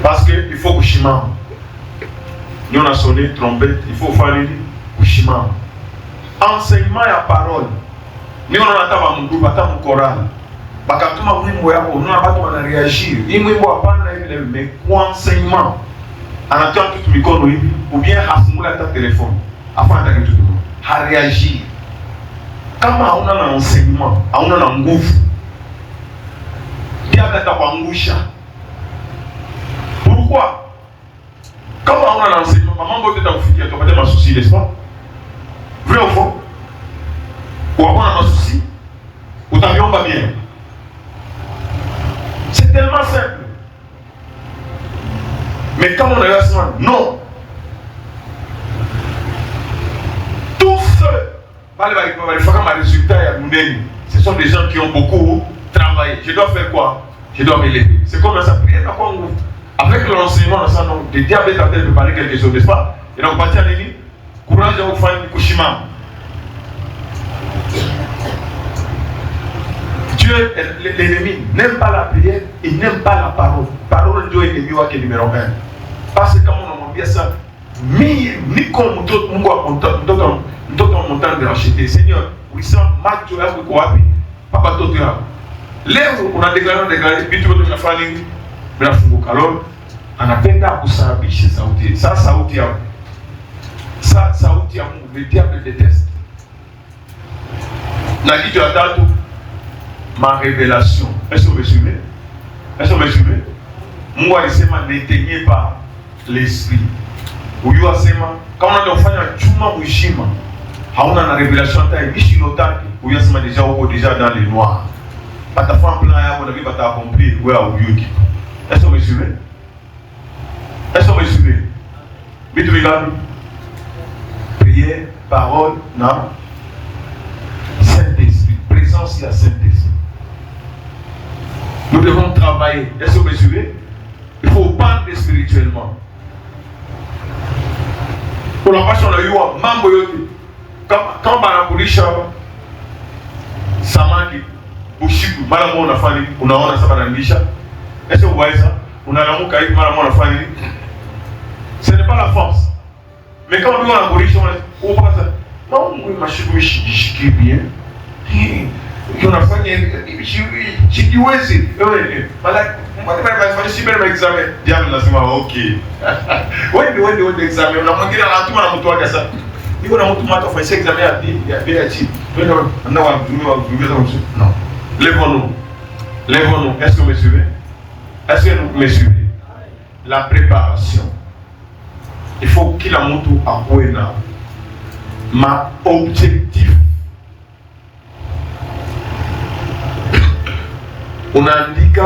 Parce qu'il faut que je m'en. Nous on a sonné trompette, il faut faire les Kushima. Enseignement ya parole. Ni unataka Mungu pata mkorani. Bakatuma wimbo yako, unaona watu wanareagir. Hii wimbo hapana hivi leo, mais kwa enseignement. Anatoa kitu mikono hivi, ou bien hafungula hata telefone. Afanya hata kitu kimoja. Hareagir. Kama hauna na enseignement, hauna na nguvu. Pia atakuangusha. Pourquoi? Kama hauna na enseignement, mambo yote yatakufikia, utapata masusi, n'est-ce pas? Vrai ou faux? Ou avoir un souci? Ou t'as bien bien? C'est tellement simple. Mais quand on a eu ça, non. Tous ceux, ce sont des gens qui ont beaucoup travaillé. Je dois faire quoi? Je dois m'élever. C'est comme ça, prier dans quoi? Avec l'enseignement, le diable est en train de parler quelque chose, n'est-ce pas? Et donc, partir à l'église. Courage au fan Kushima. Dieu, l'ennemi, n'aime pas la prière, il n'aime pas la parole. Parole Dieu est l'ennemi qui est numéro 1. Parce que comme on a dit ça, ni comme tout le monde a montant de racheter. Seigneur, oui, ça, Matt, tu as vu quoi? Papa, toi, tu as. Là, on a déclaré, puis tu veux te faire une. Alors, on a peine à vous s'habiller, ça, ça, ça, le diable déteste. N'a dit tu attends tout. Ma révélation. Est-ce que vous me suivez? Est-ce que vous me suivez? Moi, je sais n'éteignez pas l'esprit. Ou yo asema, quand on a fait un chuma ou shima, on a une révélation, ou yo asema déjà dans les noirs. Pas ta femme plan, on a vu pas ta accomplir, ou à ou yo. Est-ce que vous me suivez? Est-ce que vous me suivez? Mais tu regardes. Prière, parole, non. Saint-Esprit, présence de la Saint-Esprit. Nous devons travailler. Est-ce que vous me suivez? Il faut pendre spirituellement. Pour la passion, on a eu un mambo yote. Quand banakulisha samaki usiku, mara moja unafanya nini? Unaona sasa bananisha. Est-ce que vous voyez ça? Unalamuka hivi mara moja unafanya nini? Ce n'est pas la force. Mais quand on anakulisha, on va ça. Mambo mashiku shiki bien. Unafanya sikiwezi. Malaki examen. Diable lazima okay. Wende examen. Na mwingine anatuma na mtu wake sasa. Niko na mtu mmoja afanye examen ya BHI. Non. Lèvons-nous. Est-ce que vous me suivez? Est-ce que vous me suivez? La préparation. Il faut qu'il a monté à Kouena. Ma objectif. On a indiqué,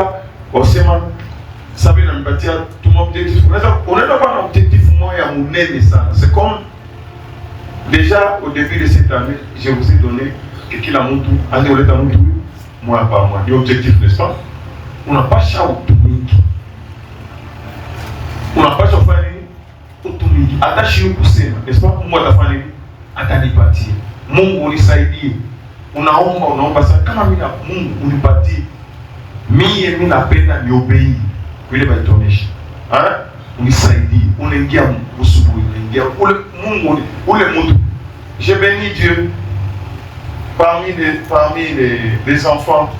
ça veut dire tout mon objectif. On n'a pas un objectif moyen ou ça. C'est comme déjà au début de cette année, je vous ai donné qu'il a monté, mois par mois. L'objectif, n'est-ce pas? On n'a pas chautumiki. On n'a pas chauffé utumiki. Attaché au kusema, n'est-ce pas? Moi la famille, atanipatie. Mungu unisaidie. Unaomba sana kama mimi na Mungu unipatie. Mimi napenda niobei ile baitonesha. Unisaidie. Unaingia usubuhi, unaingia Mungu ule mtu. Je bénis Dieu parmi les enfants.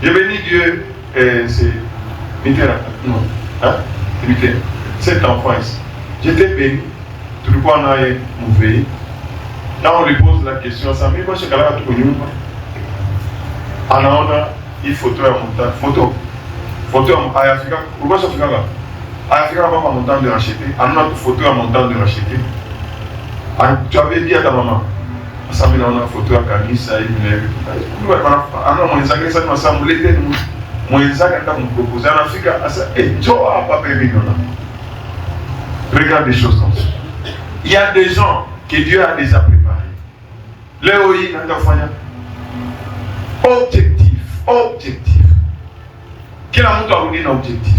Je bénis Dieu c'est Mitterrand. Non. C'est Mitterrand. Cet enfant ici. J'étais béni. Tout le monde a mauvais. Là on lui pose la question, ça mais moi je suis là tout connu. Anaona hii photo ya montagne, photo ya Afrika. Pourquoi ça fait là? Afrika pas montagne de racheter. Anaona photo ya montagne de racheter. Tu avais dit à ta maman, ça me donne une photo à kanisa hivi na hivi. Anaona mwenzake sasa tunasambulete mwenzake anataka kumproposer Afrika asa njoo hapa baby nona. Regarde des choses comme ça. Il y a des gens que Dieu a déjà préparés. Leo hii naenda kufanya objectif. Kila mtu arudi na objectif.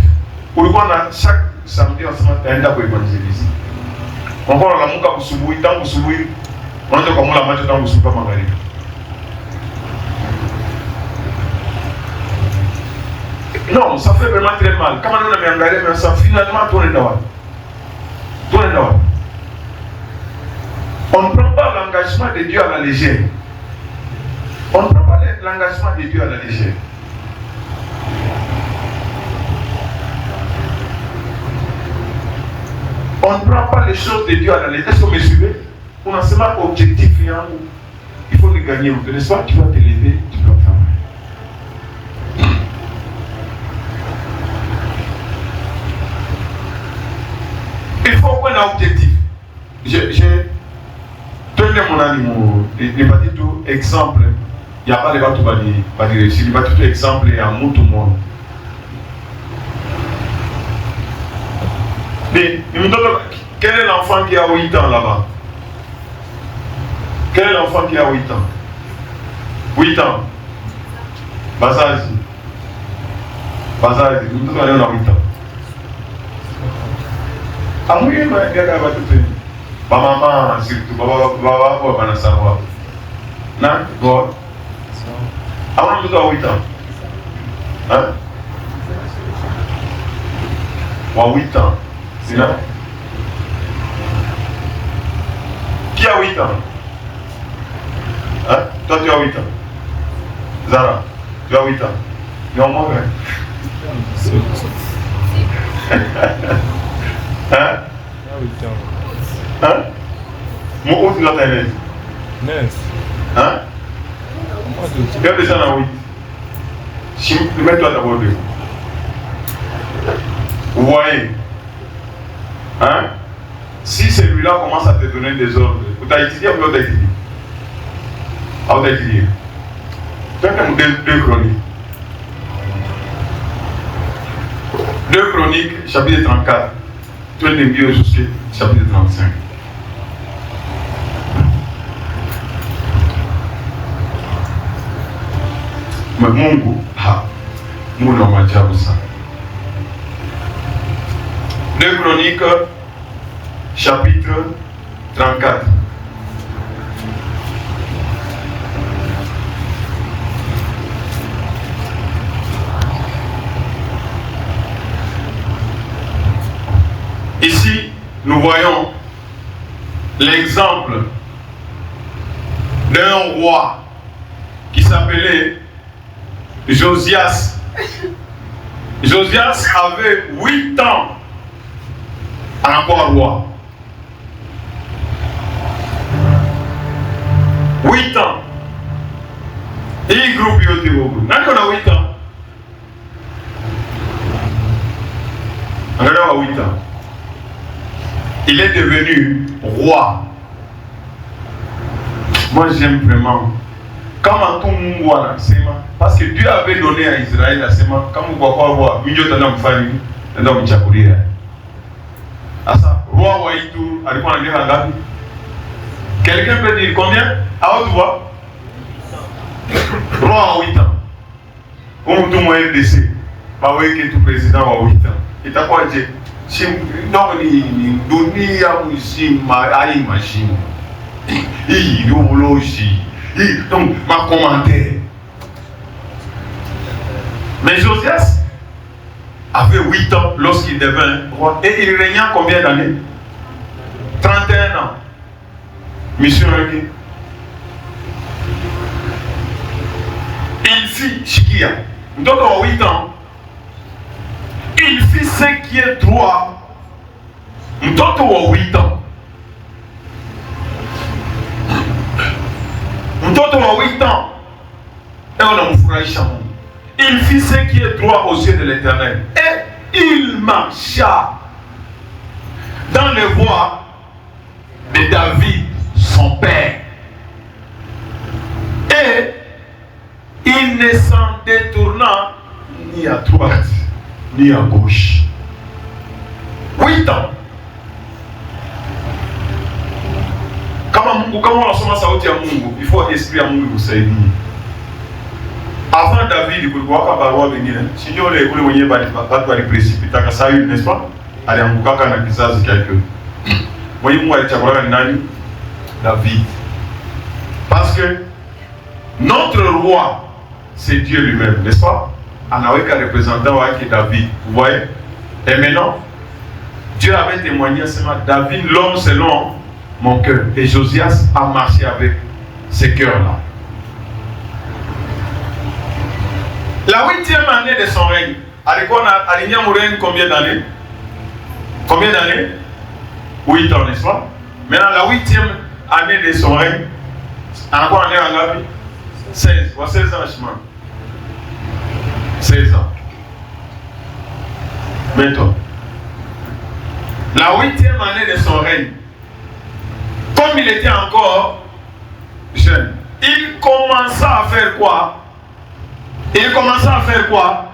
Ulikuwa na chaque samedi unasema taenda kwa evangelize. Encore la muka kusubuhi tangu subuhi unaanza kwa mula macho tangu subuhi kama magharibi. Non, ça fait vraiment très mal. Kama ndio unaangalia mais ça finalement tunaenda wapi? On ne prend pas l'engagement de Dieu à la légère. On ne prend pas l'engagement de Dieu à la légère. On ne prend pas les choses de Dieu à la légère. Est-ce que vous me suivez? On a seulement objectif. Il faut le gagner. N'est-ce pas? Tu dois te lever, tu dois travailler. Il faut qu'on ait un objectif. J'ai donné mon ami, il m'a dit tout exemple. Il n'y a pas de bateau pas de réussir. Il m'a dit tout exemple et un mot tout le monde. Mais il me donne quel est l'enfant qui a 8 ans là-bas? Quel est l'enfant qui a 8 ans? 8 ans. Bazazi. Il me donne 8 ans. Ah oui, mais maman, surtout, papa, va savoir. Non, bon. Avant de 8 ans. Hein? 8 ans. C'est là. Qui a 8 ans? Hein? Toi, tu as 8 ans. Zara, tu as 8 ans. Non, moi, hein? Hein? Moi, tu dois t'aimer. Hein? Tu as déjà la 8. Mets-toi d'abord deux. Vous voyez? Hein? Si celui-là commence à te donner des ordres, tu as étudié ou tu as étudié? Ah, tu as étudié. Tu as comme deux chroniques. 2 Chroniques, chapitre 34. Tu es mieux jusqu'au chapitre 35. Mais Mungu, Mungu wa maajabu sana. 2 Chroniques, chapitre 34. Ici, nous voyons l'exemple d'un roi qui s'appelait Josias. Josias avait 8 ans en quoi roi. 8 ans. Et il groupe yote beaucoup. Nani on a 8 ans? Regardez à 8 ans. Il est devenu roi. Moi j'aime vraiment. Comment tout le monde voit là, parce que Dieu avait donné à Israël la semence. Quand vous voyez roi, il y a un famille, il y a un chakouria. Asa, roi Waïtou, à l'époque on a dit Rangabi. Quelqu'un peut dire combien? À haute voix. Roi à 8 ans. On tout moyen de décès. Bah oui, que tout président à 8 ans. Et t'as quoi dit? Si non, ni dunia musi aïe machine. Idéologie. Donc, ma commentaire. Mais Josias avait 8 ans lorsqu'il devint roi. Et il régna combien d'années? 31 ans. Mission Régui. Il fit Chikia. Donc, en 8 ans, il fit ce qui est droit. Donc, en 8 ans. Mtoto wa 8 ans, et on a mfurahisha Mungu. Il fit ce qui est droit aux yeux de l'Éternel. Et il marcha dans les voies de David, son père. Et il ne s'en détourna ni à droite, ni à gauche. 8 ans. Kama unasoma sauti ya Mungu, il faut esprit ya Mungu kusaidie. Avant David kulikuwa barua wengine. Sio ule mwenyewe watu waliprecipita kwa Sauli, n'est-ce pas? Alianguka na kizazi chake. Mwenye Mungu alichagua ni nani? David. Parce que notre roi c'est Dieu lui-même, n'est-ce pas? Anaweka représentant wake David. Vous voyez? Et maintenant Dieu avait témoigné seulement David, l'homme selon mon cœur. Et Josias a marché avec ce cœur-là. La 8e année de son règne, Aligna Mouren, combien d'années? Combien d'années? 8 ans, n'est-ce pas? Maintenant, la 8e année de son règne, encore année en Gabi? 16. 16 ans, chemin. 16 ans. Maintenant, la 8e année de son règne, comme il était encore jeune, il commença à faire quoi? Il commença à faire quoi?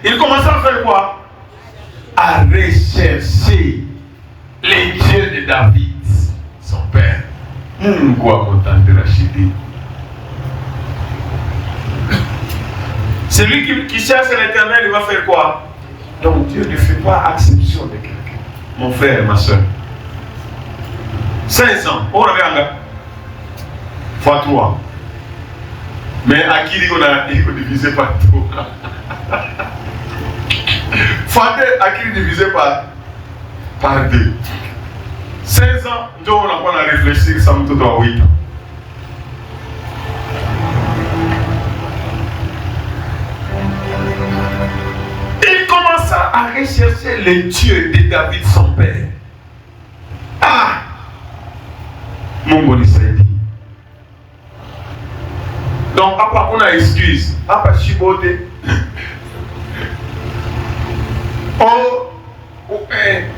Il commença à faire quoi? À rechercher les dieux de David, son père. Quoi m'entendre Rachidi? Celui qui cherche l'Éternel, il va faire quoi? Donc Dieu ne fait pas exception de quelqu'un. Mon frère et ma soeur. 16 ans, on avait un gars. Fois 3. Mais à qui il a divisé par 3? Fois 2, à qui il divisé par 2? 16 ans, nous on a réfléchi, ça me donne 8 ans. Il commença à rechercher les dieux de David, son père. Ah! Mon bon Israël. Donc, après, on a excuse. Après, chiboté.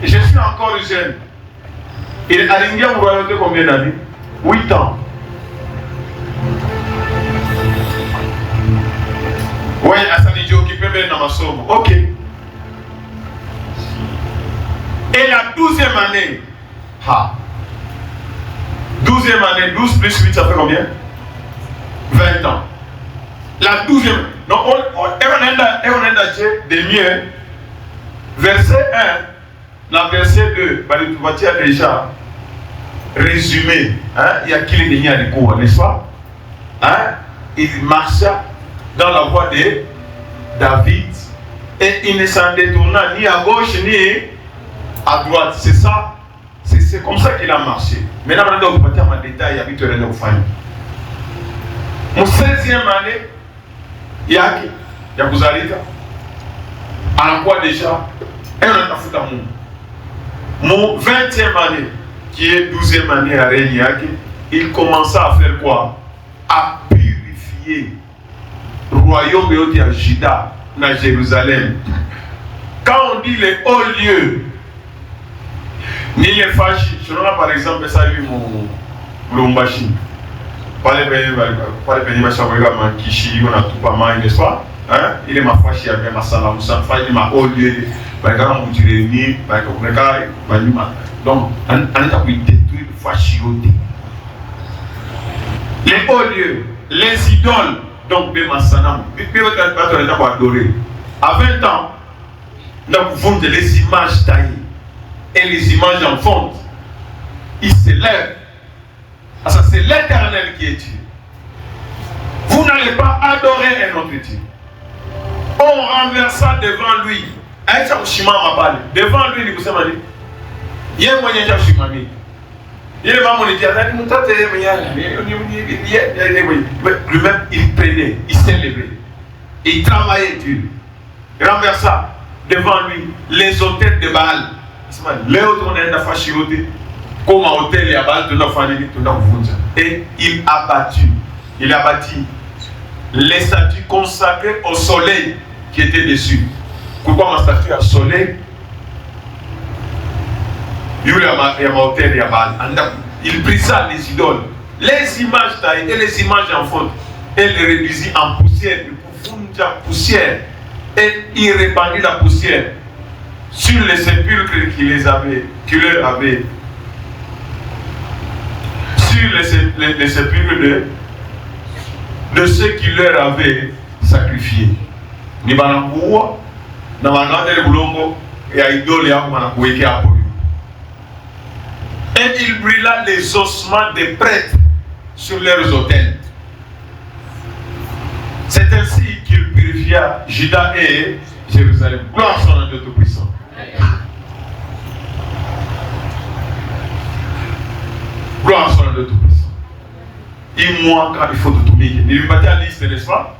Je suis encore jeune. Il a l'India, vous voyez combien d'années? 8 ans. Oui, Asani Dieu occupé bien dans ma somme. Ok. Et la 12e année. 12e année, 12 plus 8, ça fait combien? 20 ans. La 12e. Donc, on a de mieux. verset 1, dans verset 2, tu vas déjà résumé, il y a qui les gagnants des cours, n'est-ce pas? Il marcha dans la voie de David et il ne s'en détourna ni à gauche ni à droite. C'est ça, c'est comme ça qu'il a marché. Maintenant, on va partir en détail avec le famille. Mon 16e année, il y a qui? Il y a Bouzalika. À quoi déjà? Et on a foutu à mon 20e année, qui est 12e année à Régniac, il commença à faire quoi? À purifier le royaume de Juda, dans Jérusalem. Quand on dit les hauts lieux, ni les fâchis, je n'aurai par exemple ça eu mon Lombashi. Pas les bénis, Kishi, on a tout pas mal, n'est-ce pas? Il est ma fâchis avec ma salam, ça fait ma haut lieu, par exemple, on dirait ni, par exemple, donc, on a pu détruire le fâchis. Les hauts lieux, les idoles, donc de Massanam, on a adoré. À 20 ans, nous avons les images taillées et les images en fonte. Ils se lèvent. Ça, c'est l'Éternel qui est Dieu. Vous n'allez pas adorer un autre Dieu. On renversa devant lui. Devant lui, vous savez, il y a un moyen de faire. Lui-même, il prenait, il s'élevait, il travaillait dur. Il renversa devant lui les hôtels de Baal. Les autres, on est dans la fâchité. Comme un hôtel et à Baal, et il a bâti les statues consacrées au soleil qui étaient dessus. Pourquoi ma statue à soleil? Il brisa les idoles, les images taillées et les images en faute, et les réduisit en poussière, poussière, et il répandit la poussière sur les sépulcres qu'il leur avait, sur les sépulcres de ceux qui leur avaient sacrifié. Ni banakouwa, na mangatele bulongo ya idole yako manakuweke hapo. Et il brûla les ossements des prêtres sur leurs autels. C'est ainsi qu'il purifia Juda et Jérusalem. Gloire à son nom de Tout-Puissant. Gloire à son nom de Tout-Puissant. Et moi, quand il faut tout oublier, il va dire à liste, n'est-ce pas?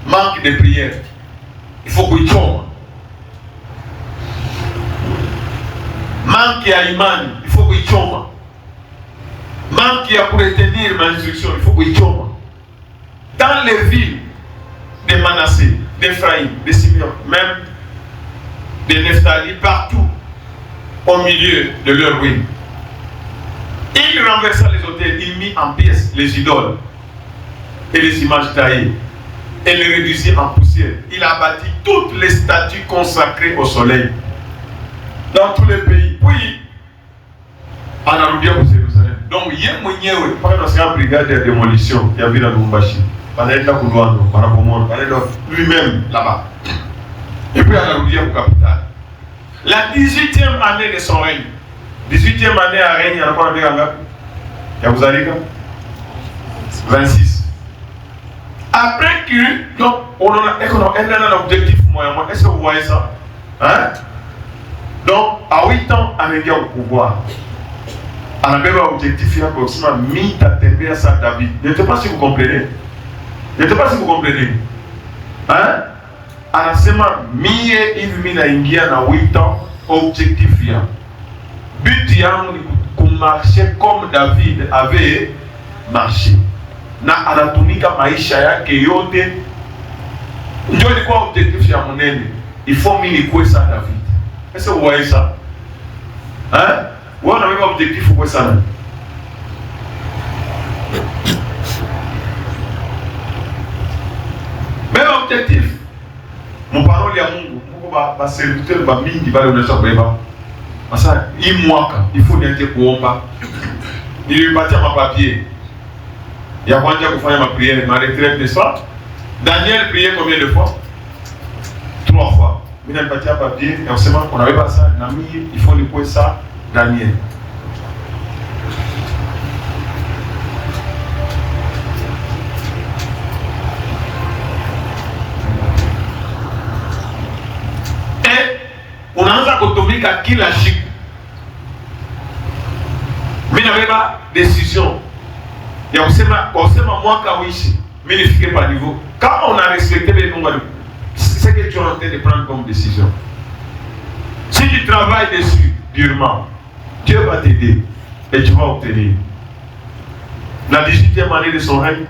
Manque de prière. Il faut qu'il tombe. Manque à Iman, il faut qu'il tombe. Manque à pour retenir ma instruction, il faut qu'il tombe. Dans les villes de Manassé, d'Ephraïm, de Simeon, même de Nephtali, partout au milieu de leur ruine. Il renversa les autels, il mit en pièces les idoles et les images taillées et les réduisit en poussière. Il a bâti toutes les statues consacrées au soleil dans tous les pays. Puis, en Arabie pour Jérusalem. Donc, il y a une brigade de démolition qui a vu dans Lubumbashi. Lui-même là-bas. Et puis, en Arabie pour capitale. La 18e année de son règne. 18e année à règne, il y a encore un gars. Il y a vous allez 26. Après que, donc, on a un objectif moyen. Est-ce que vous voyez ça? Hein? Donc, à 8 ans, on est au pouvoir. On a même un objectif approximativement mis à tomber à ça David. Je ne sais pas si vous comprenez. Je ne sais pas si vous comprenez. Hein? On a seulement mis à 8 ans objectif. But qu'on marchait comme David avait marché. Na anatumika maisha yake yote. Ndio ilikuwa objectif ya Munene. Il faut minikuwe ça David. Est-ce que vous voyez ça? Hein? Vous avez un objectif pour ça. Même objectif. Mon parole ya Mungu, pourquoi ba serviteur ba mingi ba le ça beba. Asa imwaka, il faut niente kuomba. Nilipatia mapapier. Il y a quoi pour faire ma prière, ma retraite, n'est-ce pas? Daniel priait combien de fois? 3 fois. mimi nampatia papier na kusema unaweka ça na mimi il faut likuwe ça Daniel. Unaanza kutumika kila siku. Mimi nabeba decision ya kusema mwaka uishi mimi nifike pa niveau. Kama una respecté les Mungu, c'est que tu es en train de prendre comme décision. Si tu travailles dessus durement, Dieu va t'aider et tu vas obtenir. La 18e année de son règne,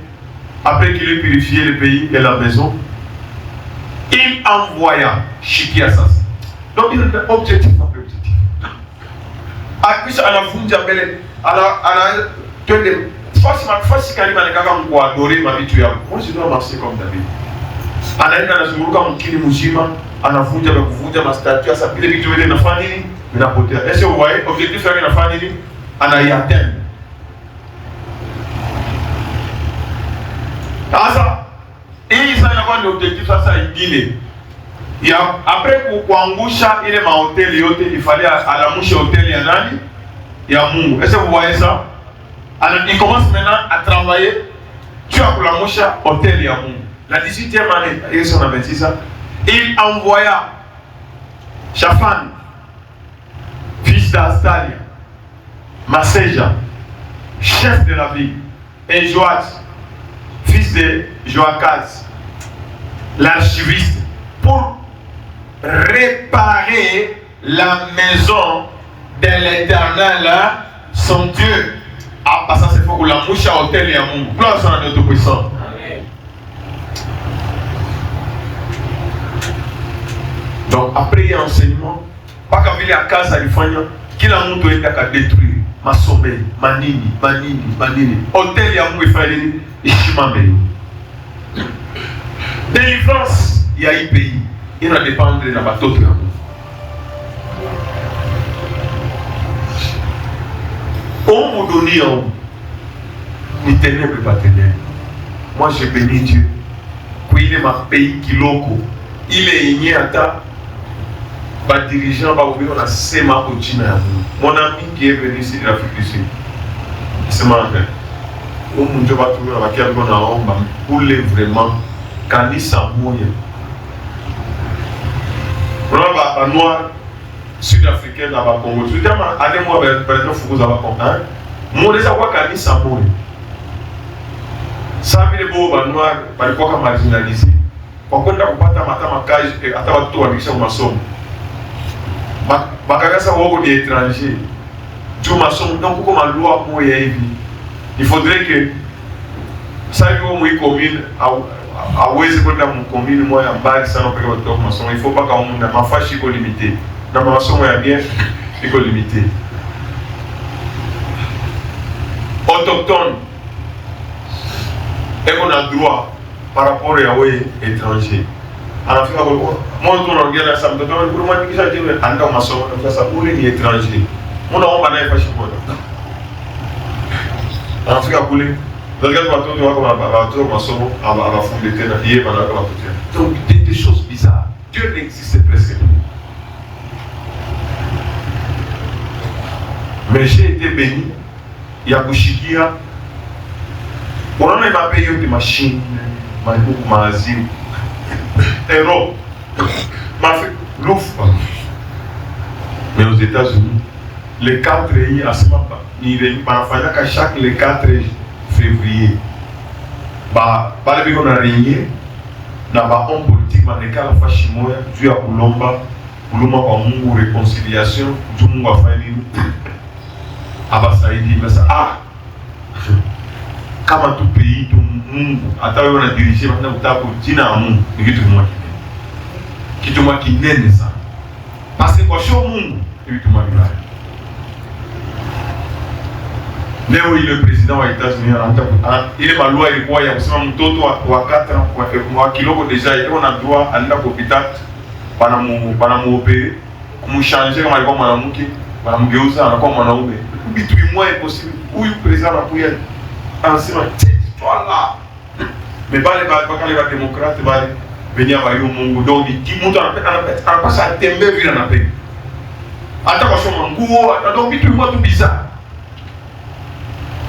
après qu'il ait purifié le pays et la maison, il envoya Chikiasas. Donc il a un objectif après objectif. Akisha anavunja mbele, twende fasi kalima nikaka mkuadori mavitu yao. Moi je dois marcher comme David. Anaenda anazunguruka mkini mzima, anavunja na kuvunja mastatue, sasa vile vitu vile vinafanya nini? Vinapotea. Est-ce que vous voyez objectif yake inafanya nini? Anaiatteindre. Sasa hii sasa inakuwa ni objectif sasa ingine. Ya après kuangusha ile mahoteli yote ifallait alamushe hoteli ya nani? Ya Mungu. Est-ce que vous voyez ça? Alors il commence maintenant à travailler sur kulamusha hoteli ya Mungu. La 18e année, et son 26 ans, il envoya Shaphan, fils d'Astalia, Maseja, chef de la ville, et Joas, fils de Joachaz, l'archiviste, pour réparer la maison de l'Éternel, son Dieu. Ah, parce que c'est pour la mouche à hôtel et à mon place en autopuissant. Donc après il y a enseignement, pas qu'à venir à casa il faut qu'il a monté à détruire ma sommeil, manini. Hôtel et à mon il fallait ishimamé. Délivrance, il y a un pays. Il ne dépend de la bateau. On m'a donné ni ténèbres pas ténèbres. Moi j'ai béni Dieu. Il est ma pays qui loco. Il est ignata. Ba dirigeant ba ouvrir on a sema au China. Mon ami qui est venu ici de l'Afrique du Sud. C'est ma frère. On m'a dit va trouver la vaquille qu'on a on va pouler vraiment kanisa moya. On a noir sud-africain dans le Congo. Je dis allez-moi vers le Foucault dans le Congo. Moi déjà quoi kanisa moya. Ça veut dire que les noirs sont marginalisés. Pourquoi on pas makazi hata watoto wanikisha masomo. Bakagasa wako ni étranger. Tu masomo donc comme loi moya hivi. Il faudrait que ça yo moi commune aweze kwenda mcommune moya mbali sana kwa watoto masomo. Il faut pas ka on na mafashi iko limité. Na masomo ya bien iko limité. Autochtone et qu'on a droit par rapport à eux étrangers. Alors, moi, je regarde ça, je me dis, pour moi, je dis, je suis ça pour les étrangers. Moi, je ne sais pas si je en Afrique, je regarde tout, tu vois, comme un maçon, à la fond de terre, donc, des choses bizarres. Dieu n'existe presque pas. Mais j'ai été béni. Il y a Bouchikia. On a même payé des machines, des magazines, Europe, mais aux États-Unis, les 4 il chaque les 4 février, on a régné, dans le politique, la fachimoya, Dieu a Koulomba, kwa Mungu réconciliation, Dieu Mungu a fait Abasaidi, mais ça, kama tout pays tu Mungu hata wewe unadirishia maana utapo jina la Mungu ni kitu mwa kinene sana parce que kwa show Mungu ni kitu mwa vibaya. Leo ile president wa États-Unis anataka ile malua ilikuwa ya kusema mtoto wa 4 wa kiloko deja ile ona droit anaenda kwa hospital bana muopere kumchanger kama alikuwa mwanamke wanamgeuza anakuwa mwanaume. Vitu vimoja impossible. Huyu president anakuja anasema cette histoire là mais pas les démocrates venir à Mungu. Donc, il dit, on a pas ça tembe vu dans la paix. Attention, donc, tout le monde tout bizarre.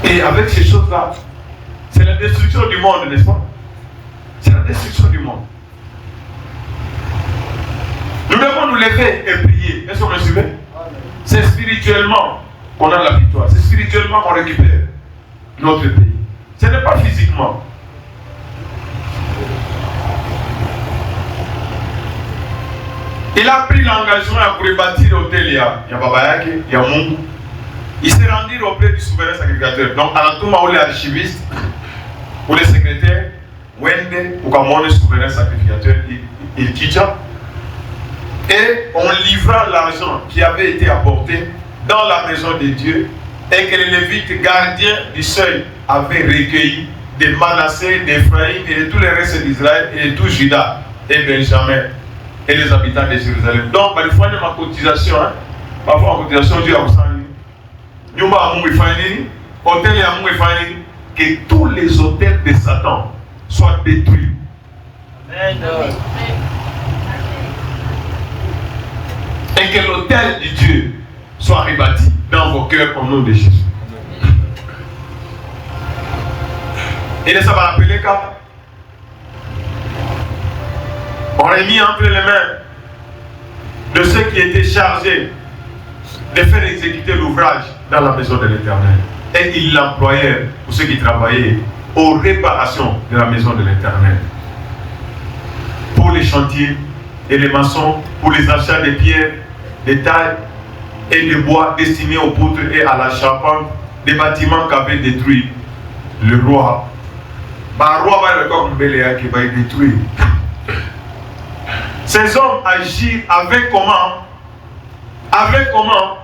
Et avec ces choses-là, c'est la destruction du monde, n'est-ce pas? C'est la destruction du monde. Nous devons nous lever et prier. Est-ce qu'on me suit? C'est spirituellement qu'on a la victoire. C'est spirituellement qu'on récupère notre pays. Ce n'est pas physiquement. Il a pris l'engagement pour rebâtir l'hôtel. Il y a Babayake, il y a Mungu. Il s'est rendu auprès du souverain sacrificateur. Donc, à la tour où les archivistes, ou les secrétaires, Wende, ou comme le souverain sacrificateur, il quitta. Et on livra l'argent qui avait été apporté dans la maison de Dieu et que les Lévites gardiens du seuil avaient recueilli des Manassé, d'Ephraïm et de tous les restes d'Israël et de tout Juda et Benjamin et les habitants de Jérusalem. Donc, parfois, il y a ma cotisation. Parfois, ma cotisation, Dieu a vous que tous les hôtels de Satan soient détruits. Amen. Et que l'hôtel de Dieu soit rebâti dans vos cœurs au nom de Jésus. Et ça va rappeler quand on a mis entre les mains de ceux qui étaient chargés de faire exécuter l'ouvrage dans la maison de l'Éternel. Et ils l'employèrent pour ceux qui travaillaient aux réparations de la maison de l'Éternel. Pour les chantiers et les maçons, pour les achats de pierres, de tailles et de bois destinés aux poutres et à la charpente des bâtiments qu'avait détruit le roi. Le roi va détruire. Ces hommes agissent avec comment? Avec comment?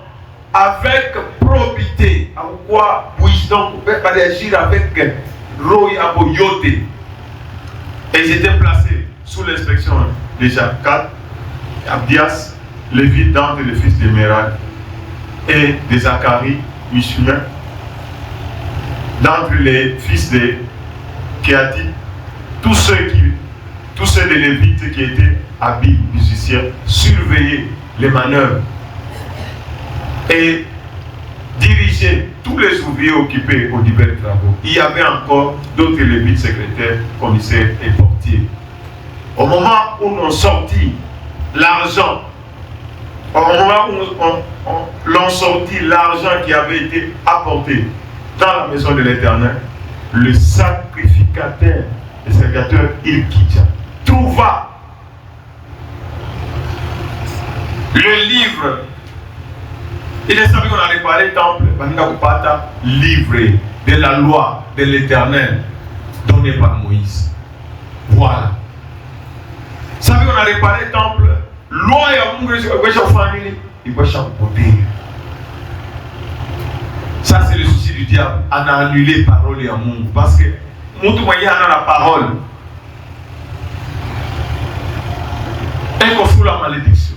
Avec probité. Avec quoi? Wisdom. Agir avec Roy Aboyote. Et ils étaient placés sous l'inspection de Jacques, Abdias, Lévite d'entre les fils de Méral et de Zacharie, musulman, d'entre les fils de Kéati, tous ceux des Lévites qui étaient habiles, musiciens, surveillaient les manœuvres et dirigeaient tous les ouvriers occupés aux divers travaux. Il y avait encore d'autres Lévites secrétaires, commissaires et portiers. Au moment où l'on sortit l'argent, au moment où l'on sortit l'argent qui avait été apporté dans la maison de l'Éternel, le sacrificateur, le sacrificateur Ilkidja, trouva le livre. Il est savait qu'on a réparé le temple, livre de la loi de l'Éternel donné par Moïse. Voilà. Vous savez qu'on a réparé le temple, loi et amour, il va chapeauter. Ça, c'est le souci du diable. On a annulé parole et amour. Parce que, nous, moyen, on a la parole. Et qu'on fout la malédiction.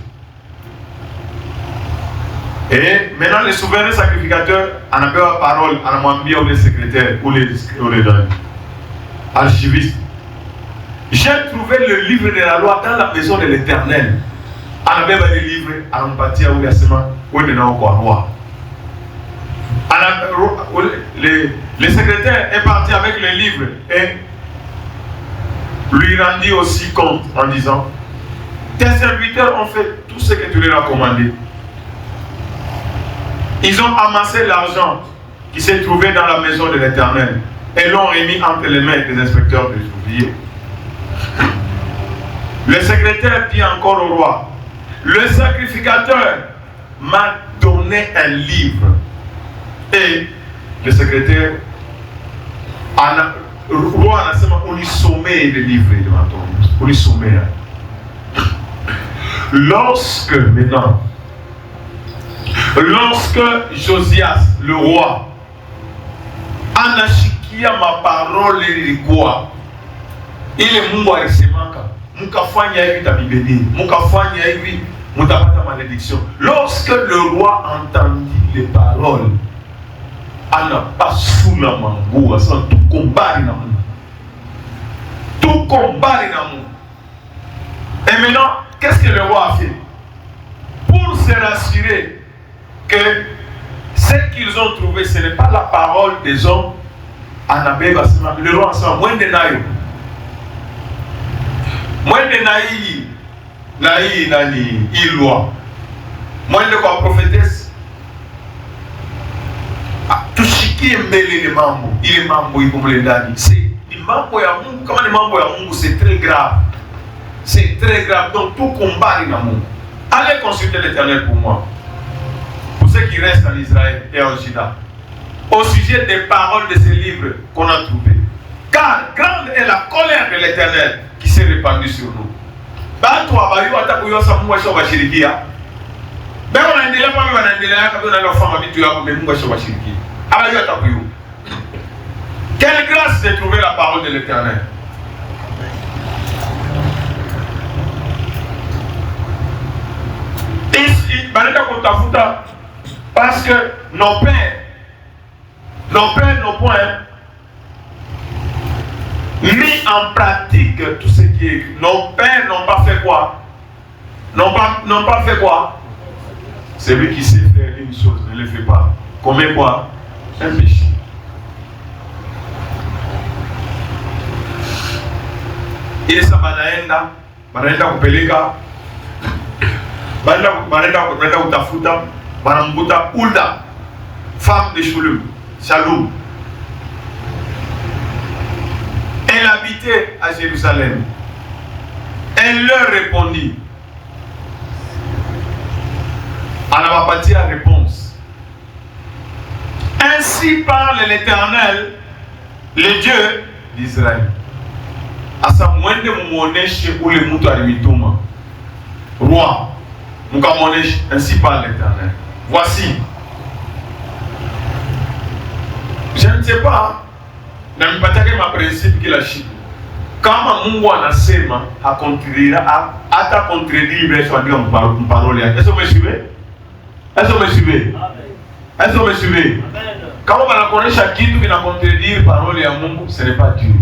Et maintenant, les souverains sacrificateurs, on a la parole, on a envoyé aux secrétaires ou les archivistes. J'ai trouvé le livre de la loi dans la maison de l'Éternel. On avait le livre, on a parti à Ouyassema, où il y a encore roi. Le secrétaire est parti avec le livre et lui rendit aussi compte en disant: tes serviteurs ont fait tout ce que tu leur as commandé. Ils ont amassé l'argent qui s'est trouvé dans la maison de l'Éternel et l'ont remis entre les mains des inspecteurs des ouvriers. Le secrétaire dit encore au roi: le sacrificateur m'a donné un livre. Et le secrétaire, le roi on lui sommet le livre de Maton. On lui sommet. Lorsque Josias, le roi, anashikia ma parole et quoi, il est mouwa esemaka, mukafanya hivi tabibeni, mukafanya hivi mutapata malédiction. Lorsque le roi entendit les paroles, ana pas sous la mangua, sans tout combat na mou. Tout combat na mou. Et maintenant, qu'est-ce que le roi a fait? Pour se rassurer que ce qu'ils ont trouvé, ce n'est pas la parole des hommes, le roi ensemble, moins de naïs. Moins de naïs, il loi. Moins de quoi prophétesse. Tout ce qui est mêlé les mambo, il est mambo, il comme les dani. C'est les mambo ya Mungu, comment les mambo ya Mungu, c'est très grave. C'est très grave. Donc tout combat est dans le monde. Allez consulter l'Éternel pour moi. Pour ceux qui restent en Israël et en Juda. Au sujet des paroles de ces livres qu'on a trouvés. Car grande est la colère de l'Éternel qui s'est répandue sur nous. Quelle grâce de trouver la parole de l'Éternel. Parce que nos pères n'ont point mis en pratique tout ce qui est. Nos pères n'ont pas fait quoi? N'ont pas fait quoi? Celui qui sait faire une chose ne le fait pas. Commet quoi? Un péché. Il est ça, banaenda kupeleka, banaenda kutafuta, banambuta Hulda, femme de Shalom. Elle habitait à Jérusalem. Elle leur répondit. Elle n'a pas dit la réponse. Ainsi parle l'Éternel, le Dieu d'Israël. À sa moindre moneche ou le mouton à l'imitum. Roi, ainsi parle l'Éternel. Voici. Je ne sais pas. Je ne sais pas quel principe qu'il a chic. Quand Mungu anasema akontrira hata contredire Yesu andika parole yake. Est-ce que vous me suivez? Est-ce que vous me suivez? Est-ce que vous me suivez? Quand on va connaître kitu qui na contredire parole ya Mungu, ce n'est pas Dieu.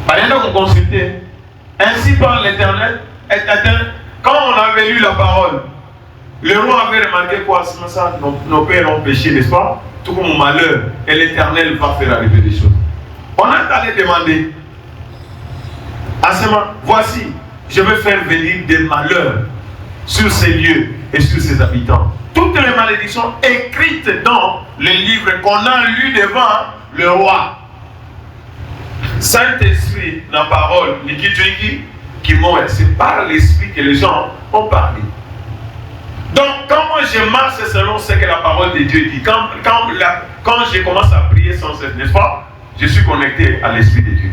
Pendant qu'on consultait, ainsi parle l'Éternel. Quand on avait lu la parole, le roi avait remarqué quoi? Ça, nos pères ont péché, n'est-ce pas? Tout comme mon malheur, et l'Éternel va faire arriver des choses. On a allé demander à ce moment, voici, je vais faire venir des malheurs sur ces lieux et sur ses habitants. Toutes les malédictions écrites dans les livres qu'on a lus devant le roi. Saint-Esprit, la parole, qui m'ont, c'est par l'Esprit que les gens ont parlé. Donc, quand moi je marche selon ce que la parole de Dieu dit, quand je commence à prier sans cesse, n'est-ce pas? Je suis connecté à l'Esprit de Dieu.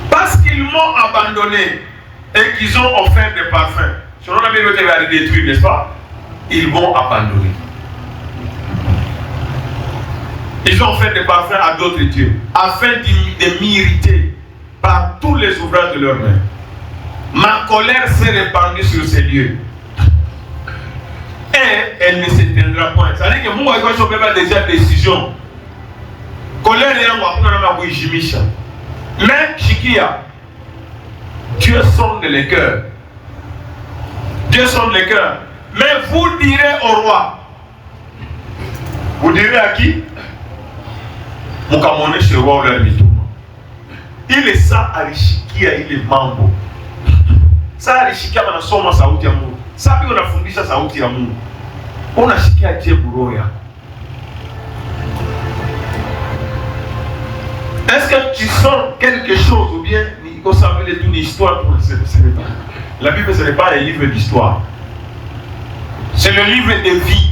Parce qu'ils m'ont abandonné et qu'ils ont offert des parfums, selon la Bible, va les détruire, n'est-ce pas? Ils m'ont abandonné. Ils ont offert des parfums à d'autres dieux, afin de m'irriter par tous les ouvrages de leurs mains. Ma colère s'est répandue sur ces lieux. Et elle ne s'éteindra point. Ça veut dire que moi, je vais déjà décision. Colère est en mais Chikia, Dieu sonde les cœurs. Dieu sonde les cœurs. Mais vous direz au roi. Vous direz à qui? Mukamone chez roi ou il est ça à Chikia, il est mambo. Ça à Chikia, on a soma sauti ya Mungu. Ça on a fundisha sauti ya Mungu. On a Chikia Dieu buroya. Est-ce que tu sens quelque chose ou bien il faut savoir toute l'histoire pour la Bible, ce n'est pas un livre d'histoire. C'est le livre de vie.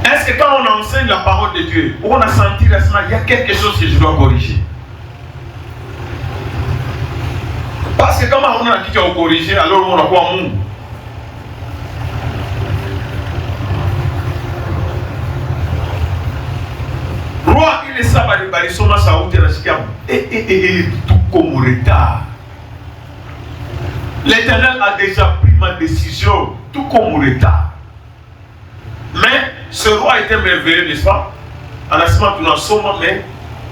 Est-ce que quand on enseigne la parole de Dieu, on a senti récemment il y a quelque chose que je dois corriger? Parce que quand on a dit qu'on va corriger, alors on a quoi monde? Roi, il est ça, il soma sauti ya Chikia. Tout comme retard. L'Éternel a déjà pris ma décision. tout comme au retard. Mais ce roi était merveilleux, n'est-ce pas? En la semaine, nous en sommes, mais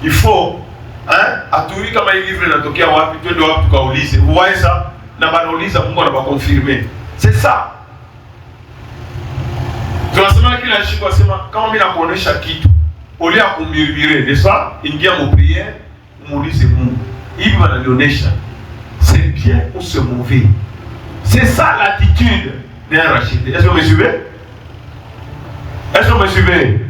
il faut, à tout comme il livre dans Tokyo, tu dois tout lire. Vous voyez ça? Dans la lise, on va confirmer. C'est ça. Dans la semaine qu'il a dit, quand on a connu chaque titre, au lieu de murmurer, n'est-ce pas? Il dit à mon prière, mon lit c'est bon. Il va la donner. C'est bien ou c'est mauvais. C'est ça l'attitude d'un racheté. Est-ce que vous me suivez? Est-ce que vous me suivez?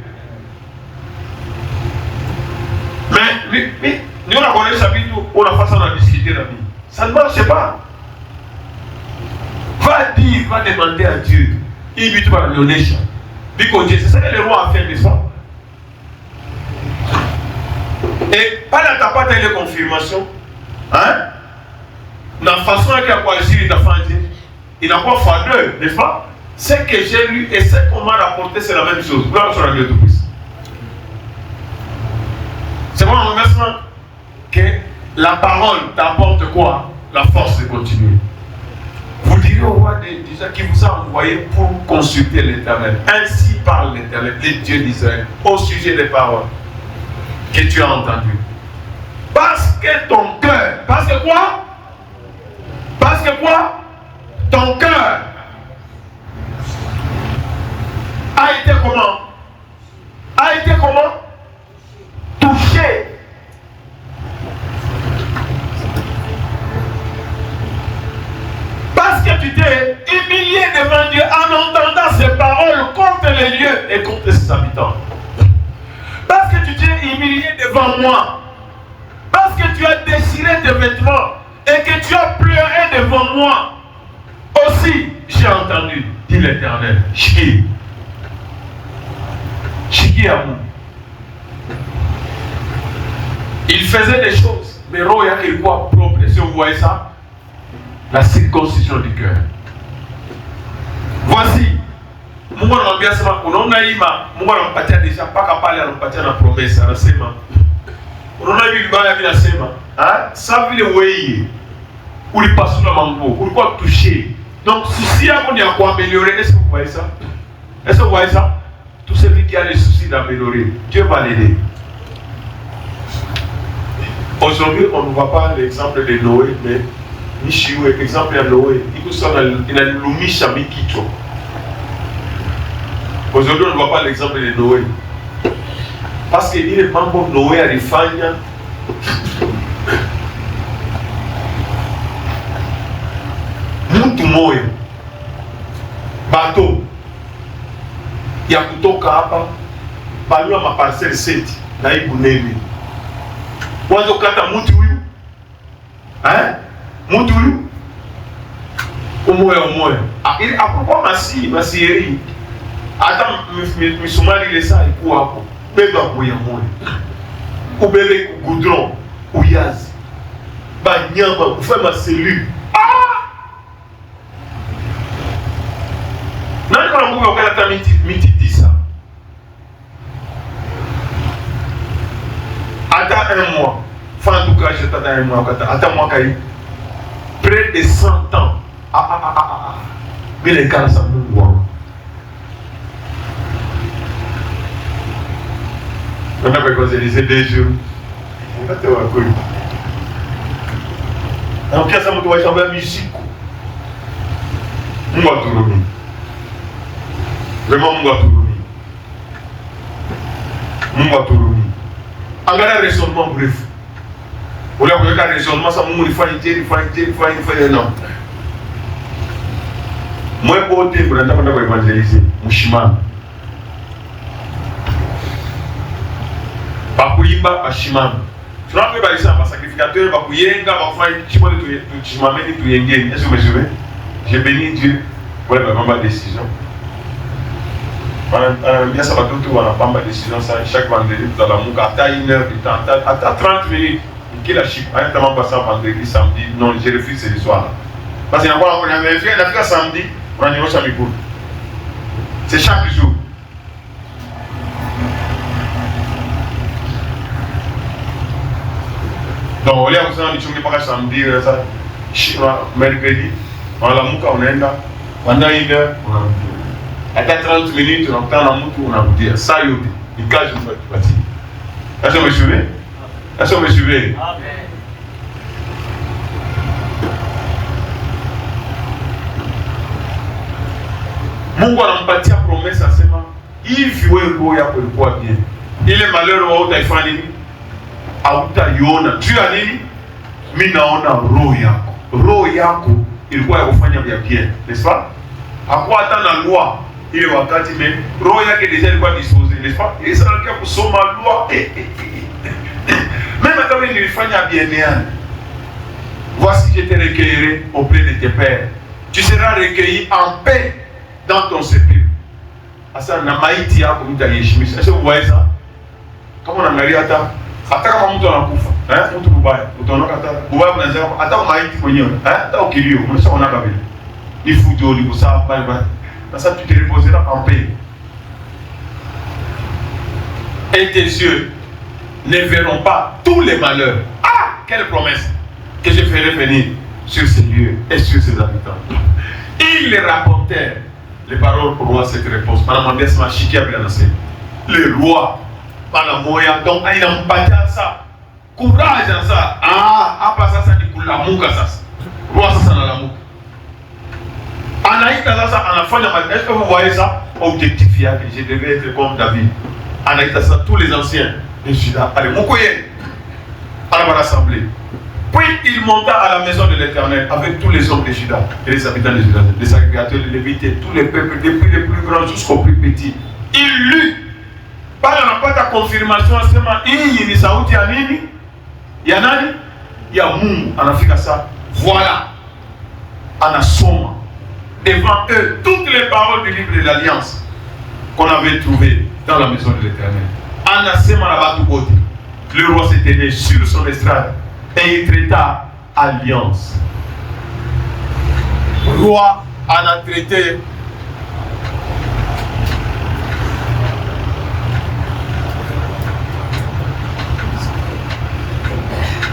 Mais nous on a connu ça, on a fait ça dans la discuter la vie. Ça ne marche pas. Va dire, va demander à Dieu. Il dit tu vas la donner. C'est ça que le roi a fait, n'est-ce pas? Et pas la tapate de confirmation. La façon qu'il a choisi, il n'a pas fait deux, n'est-ce pas? Ce que j'ai lu et ce qu'on m'a rapporté, c'est la même chose. C'est bon un remerciement que la parole t'apporte quoi? La force de continuer. Vous direz au roi déjà qui vous a envoyé pour consulter l'Éternel. Ainsi parle l'Éternel, le Dieu d'Israël, au sujet des paroles que tu as entendues. Parce que ton cœur, parce que quoi? Parce que quoi? Ton cœur a été comment? A été comment? Touché. Parce que tu t'es humilié devant Dieu en entendant ses paroles contre les lieux et contre ses habitants. Parce que tu t'es humilié devant moi. Parce que tu as déchiré tes vêtements et que tu as pleuré devant moi. Aussi, j'ai entendu, dit l'Éternel, Chiki à vous. Il faisait des choses, mais Roya il voit propre. Si vous voyez ça, la circoncision du cœur. Voici, on a déjà pas parler à la promesse, à la sema. On a vu le bail à la sema. Ça veut dire où il passe sur le mango, où il peut toucher. Donc, si on y a quoi améliorer, est-ce que vous voyez ça? Est-ce que vous voyez ça? Tout celui qui a les soucis d'améliorer, Dieu va l'aider. Aujourd'hui, on ne voit pas l'exemple de Noé, mais Nishiwe, exemple de Noé, il a l'umisha mikicho. Aujourd'hui, on ne voit pas l'exemple de Noé. Parce qu'il est membre de Noé à l'Ifanya. Mutu moyo. Bateau. Ya kutoka hapa. Balua maparcelle 7. Na Ibunemi. Wazo kata mutu huyu. Mutu huyu. Umoya. Ili apokuwa masieri. Hata misumari ile saa ikuwa hapo. Beba kuya moyo. Ubebe goudron. Uyazi. Banyama. Ufe maselu. Nani kwa mungu wakata miti 10. Ata un mois. Fin tout cas, je t'attends un mois. Ata mois kari. Près de 100 ans. Mais les gars, ça nous voit. On a fait quoi? C'est 2 jours. On va te voir quoi. En tout cas, ça me doit changer la musique. On va tout remettre. Vraiment, on va tout remettre. Engagez un raisonnement bref. Vous voulez un raisonnement, ça il faut non. Moi, pour te dire, vous n'avez pas évangéliser. Mouchiman. Bakuyimba, Bashiman. Tu n'as pas dit ça, parce que sacrificateur, Bakuyenga, Bafai, tu m'amènes tout Yengen. Est-ce que vous me suivez? J'ai béni Dieu. Voilà, ma décision. Bien ça va tout on a pas ma décision ça chaque vendredi dans la mouka à 1 heure du temps à 30 minutes qui la chip à un temps passé vendredi samedi non je refuse ce soir parce qu'il y a encore on a vérifié la fois samedi on a niveau samedi pour c'est chaque jour donc on est en train de choumer pas samedi ça mercredi on la mouka on est là Pendant 1 heure, on a goûté. À 30 minutes, on entend la moutou, on a goûté. Ça y est, il cache une fois du bâti. Est-ce que vous me suivez? Est-ce que vous me suivez? Amen. Mungu anampatia promesa asema hivi wewe roho yako ilikuwa bien. Ile malero wewe utaifanya nini? Hautaiona. Juu ya nini? Mimi naona roho yako. Roho yako ilikuwa ya kufanya vya bien. N'est-ce pas? Hakuwa hata na loi ile wakati roho yake deja ilikuwa disposée, n'est-ce pas? Ile sana kia kusoma loi. Même quand il nilifanya bien yani. Voici je te recueillerai auprès de tes pères. Tu seras recueilli en paix dans ton sépulcre. Asa na maiti yako mtayeshimisa. Est-ce que vous voyez ça? Kama unaangalia hata kama mtu anakufa, mtu mbaya, utaona mbaya unaanza hata maiti mwenyewe, hata ukilio, unaona vile. Ni fujo ni kusaa bye bye. Sasa tu te reposeras en paix. Et tes yeux ne verront pas tous les malheurs. Ah, quelle promesse que je ferai venir sur ces lieux et sur ces habitants. Ils les rapportèrent les paroles pour roi cette réponse. Madame Andès m'a chiqué à bien lancé. Le roi, Madame Moya, donc il a un ça. Courage à ça. Ah, pas ça, ça dit pour la mouka ça. Roi, ça, ça n'a la mouka. Anaïta, ça, à la fin de ma. Est-ce que vous voyez ça? Objectif, il y a que je devais être comme David. Anaïta, ça, tous les anciens. Et je suis là. Allez, Moukoye. À la rassemblée. Puis il monta à la maison de l'Éternel avec tous les hommes de Juda et les habitants de Juda, les sacrificateurs, les lévites, tous les peuples, depuis les plus grands jusqu'aux plus petits. Il lut. Pas n'a pas ta confirmation, seulement il y a Saoudi à Nini, il y a Nani, il y a Mungu, en Afrique ça. Voilà, en Assoma, devant eux, toutes les paroles du livre de l'Alliance qu'on avait trouvées dans la maison de l'Éternel. En Assema là-bas tout côté, le roi s'était né sur son estrade. Et il traita alliance. Le roi en a traité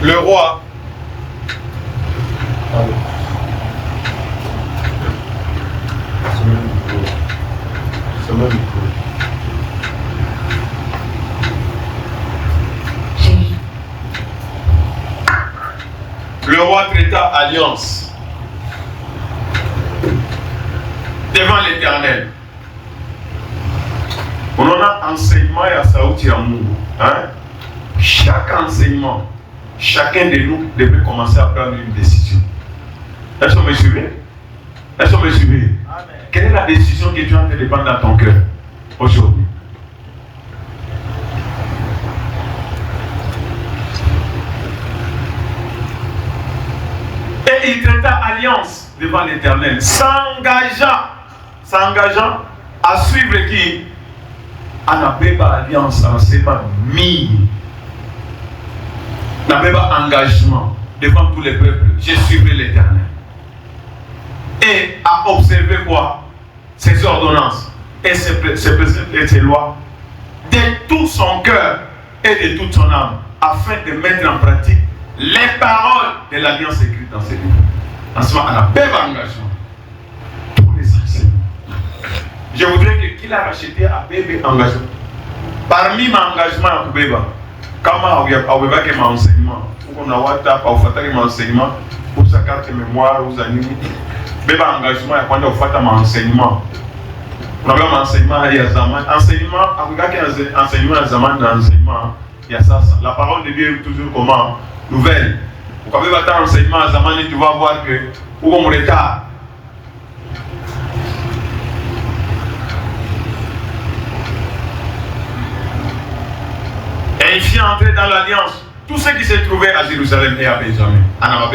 le roi le roi traita alliance devant l'Éternel. On a enseignement et à Saoudi à Mungu. Chaque enseignement, chacun de nous devait commencer à prendre une décision. Est-ce que vous me suivez? Est-ce que vous me suivez? Quelle est la décision que tu es en train de prendre dans ton cœur aujourd'hui? Et il traita alliance devant l'Éternel, s'engageant à suivre qui? Anabeba alliance en sema mi. Anabeba engagement devant tous les peuples. Je suivrai l'Éternel. Et à observer quoi? Ses ordonnances et ses préceptes et ses lois de tout son cœur et de toute son âme, afin de mettre en pratique les paroles de l'alliance écrite dans ces livres. En ce moment, on a un bel engagement. Tous les enseignements. Je voudrais que qu'il a racheté un bébé engagement. Parmi mes engagements à Kubeba, comment on va faire mon enseignement? On a WhatsApp, on va faire mon enseignement pour sa carte mémoire, aux animaux. Bébé engagement, quand on fait mon enseignement. On a mon enseignement, il y a Zaman. Enseignement, on a enseignement à Zaman dans l'enseignement. Il y a ça. La parole de Dieu est toujours comment? Nouvelle. Quand tu vas enseignement à Zamani, tu vas voir que où on retard. Et il fit entrer dans l'alliance tous ceux qui se trouvaient à Jérusalem et à Benjamin. On a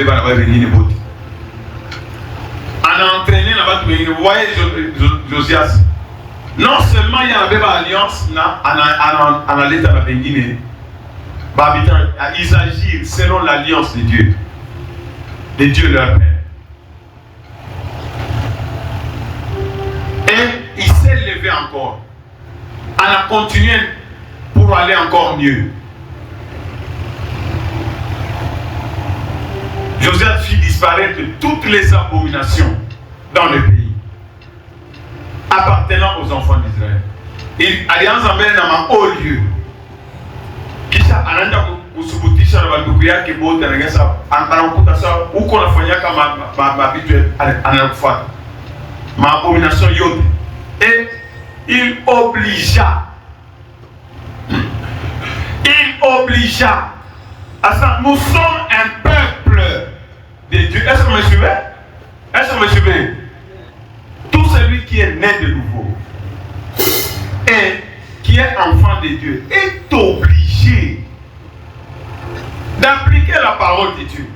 entraîné là-bas. Vous voyez Josias. Non seulement il y avait l'alliance, on a l'état de Benjamin. Ils agissent selon l'alliance de Dieu leur Père. Et il s'est levé encore. On a continué pour aller encore mieux. Joseph fit disparaître toutes les abominations dans le pays. appartenant aux enfants d'Israël. Et alliance amène à ma haut lieu. Kisha anaenda kusubutisha na bandugu yake bote anagesa anakuta sawa huko anafanyaka mabitu anakufuata maabomination yote et il obligea à ça. Nous sommes un peuple de Dieu. Est-ce que vous me suivez? Est-ce que vous me suivez? Tout celui qui est né de nouveau et qui est enfant de Dieu est obligé d'appliquer la parole de Dieu.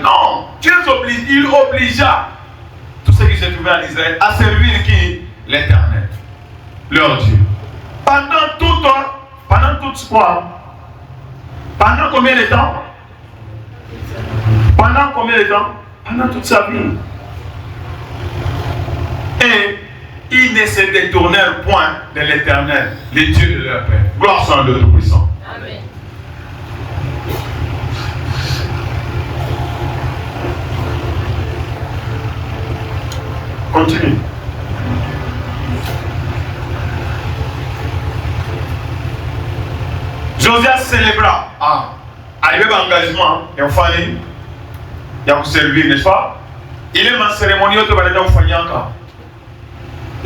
Non, Dieu oblige, il obligea tous ceux qui se trouvaient en Israël à servir qui? L'Éternel, leur Dieu. Pendant toute quoi? Pendant combien de temps? Pendant combien de temps? Pendant toute sa vie. Et ils ne se détournèrent point de l'Éternel, les dieux de leur père. Gloire soit à Dieu Tout-Puissant. Amen. Continue. Josias célébra. Arrivé à l'engagement, il y a un famille, il y a un servir, n'est-ce pas? Il est en cérémonie, il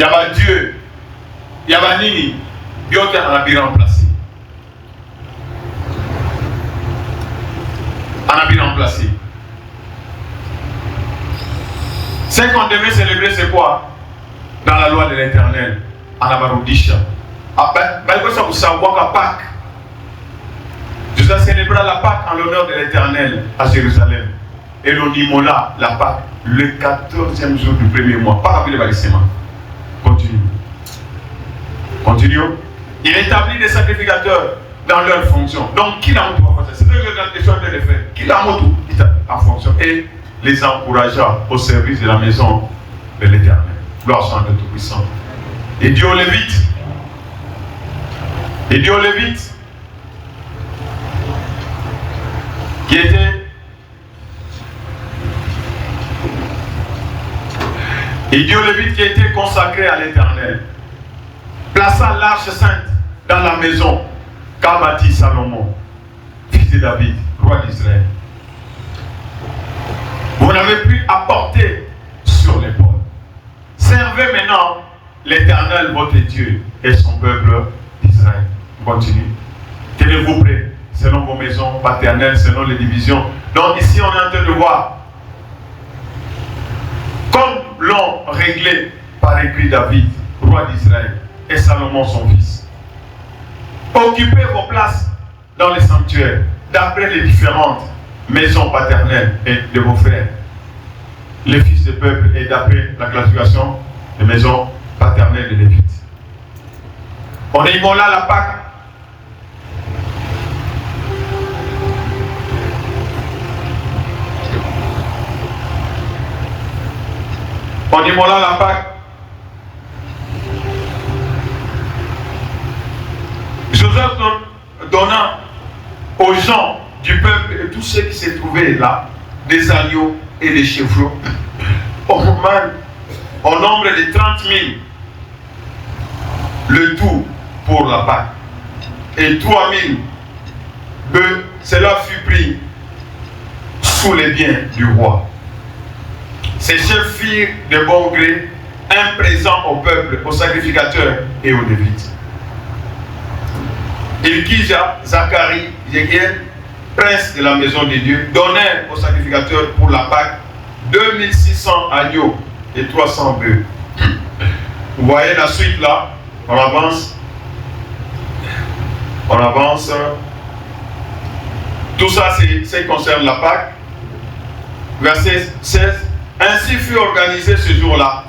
y a un Dieu, il y a un Nini, il y a un habit remplacé. Un habit remplacé. Ce qu'on devait célébrer, c'est quoi? Dans la loi de l'Éternel, en Abaroudisha. Vous savez qu'à Pâques, Jésus a célébré la Pâque en l'honneur de l'Éternel à Jérusalem. Et l'on immola la Pâque le 14e jour du premier mois. Pas avec les balissements. Continue. Continuons. Il établit des sacrificateurs dans leur fonction. Donc, qui l'a montré? C'est ce que je suis en train de faire. Qui l'a montré en fonction? Et les encouragea au service de la maison de l'Éternel. Gloire soit à Dieu Tout-Puissant. Et Dieu aux Lévites. Et Dieu aux Lévites. Qui était qui était consacré à l'Éternel, plaça l'arche sainte dans la maison qu'a bâti Salomon, fils de David, roi d'Israël. Vous n'avez plus à porter sur l'épaule. Servez maintenant l'Éternel, votre Dieu, et son peuple d'Israël. Continue. Tenez-vous prêts, selon vos maisons paternelles, selon les divisions. Donc ici, on est en train de voir, comme l'ont réglé par écrit David, roi d'Israël, et Salomon, son fils. Occupez vos places dans les sanctuaires, d'après les différentes maisons paternelles et de vos frères, les fils du peuple, et d'après la classification des maisons paternelles de Lévites. On est immola la Pâque. On immola la Pâque. Joseph donnant aux gens du peuple et tous ceux qui se trouvaient là des agneaux et des chevreaux au nombre de 30 000, le tout pour la Pâque, et 3 000 bœufs. Cela fut pris sous les biens du roi. Ces chefs firent de bon gré un présent au peuple, aux sacrificateurs et aux Lévites. Ilkija, Zacharie, Jéhiel, prince de la maison de Dieu, donnèrent aux sacrificateurs pour la Pâque 2600 agneaux et 300 bœufs. Vous voyez la suite là, on avance. On avance. Tout ça, c'est concerne la Pâque. Verset 16. Ainsi fut organisé ce jour-là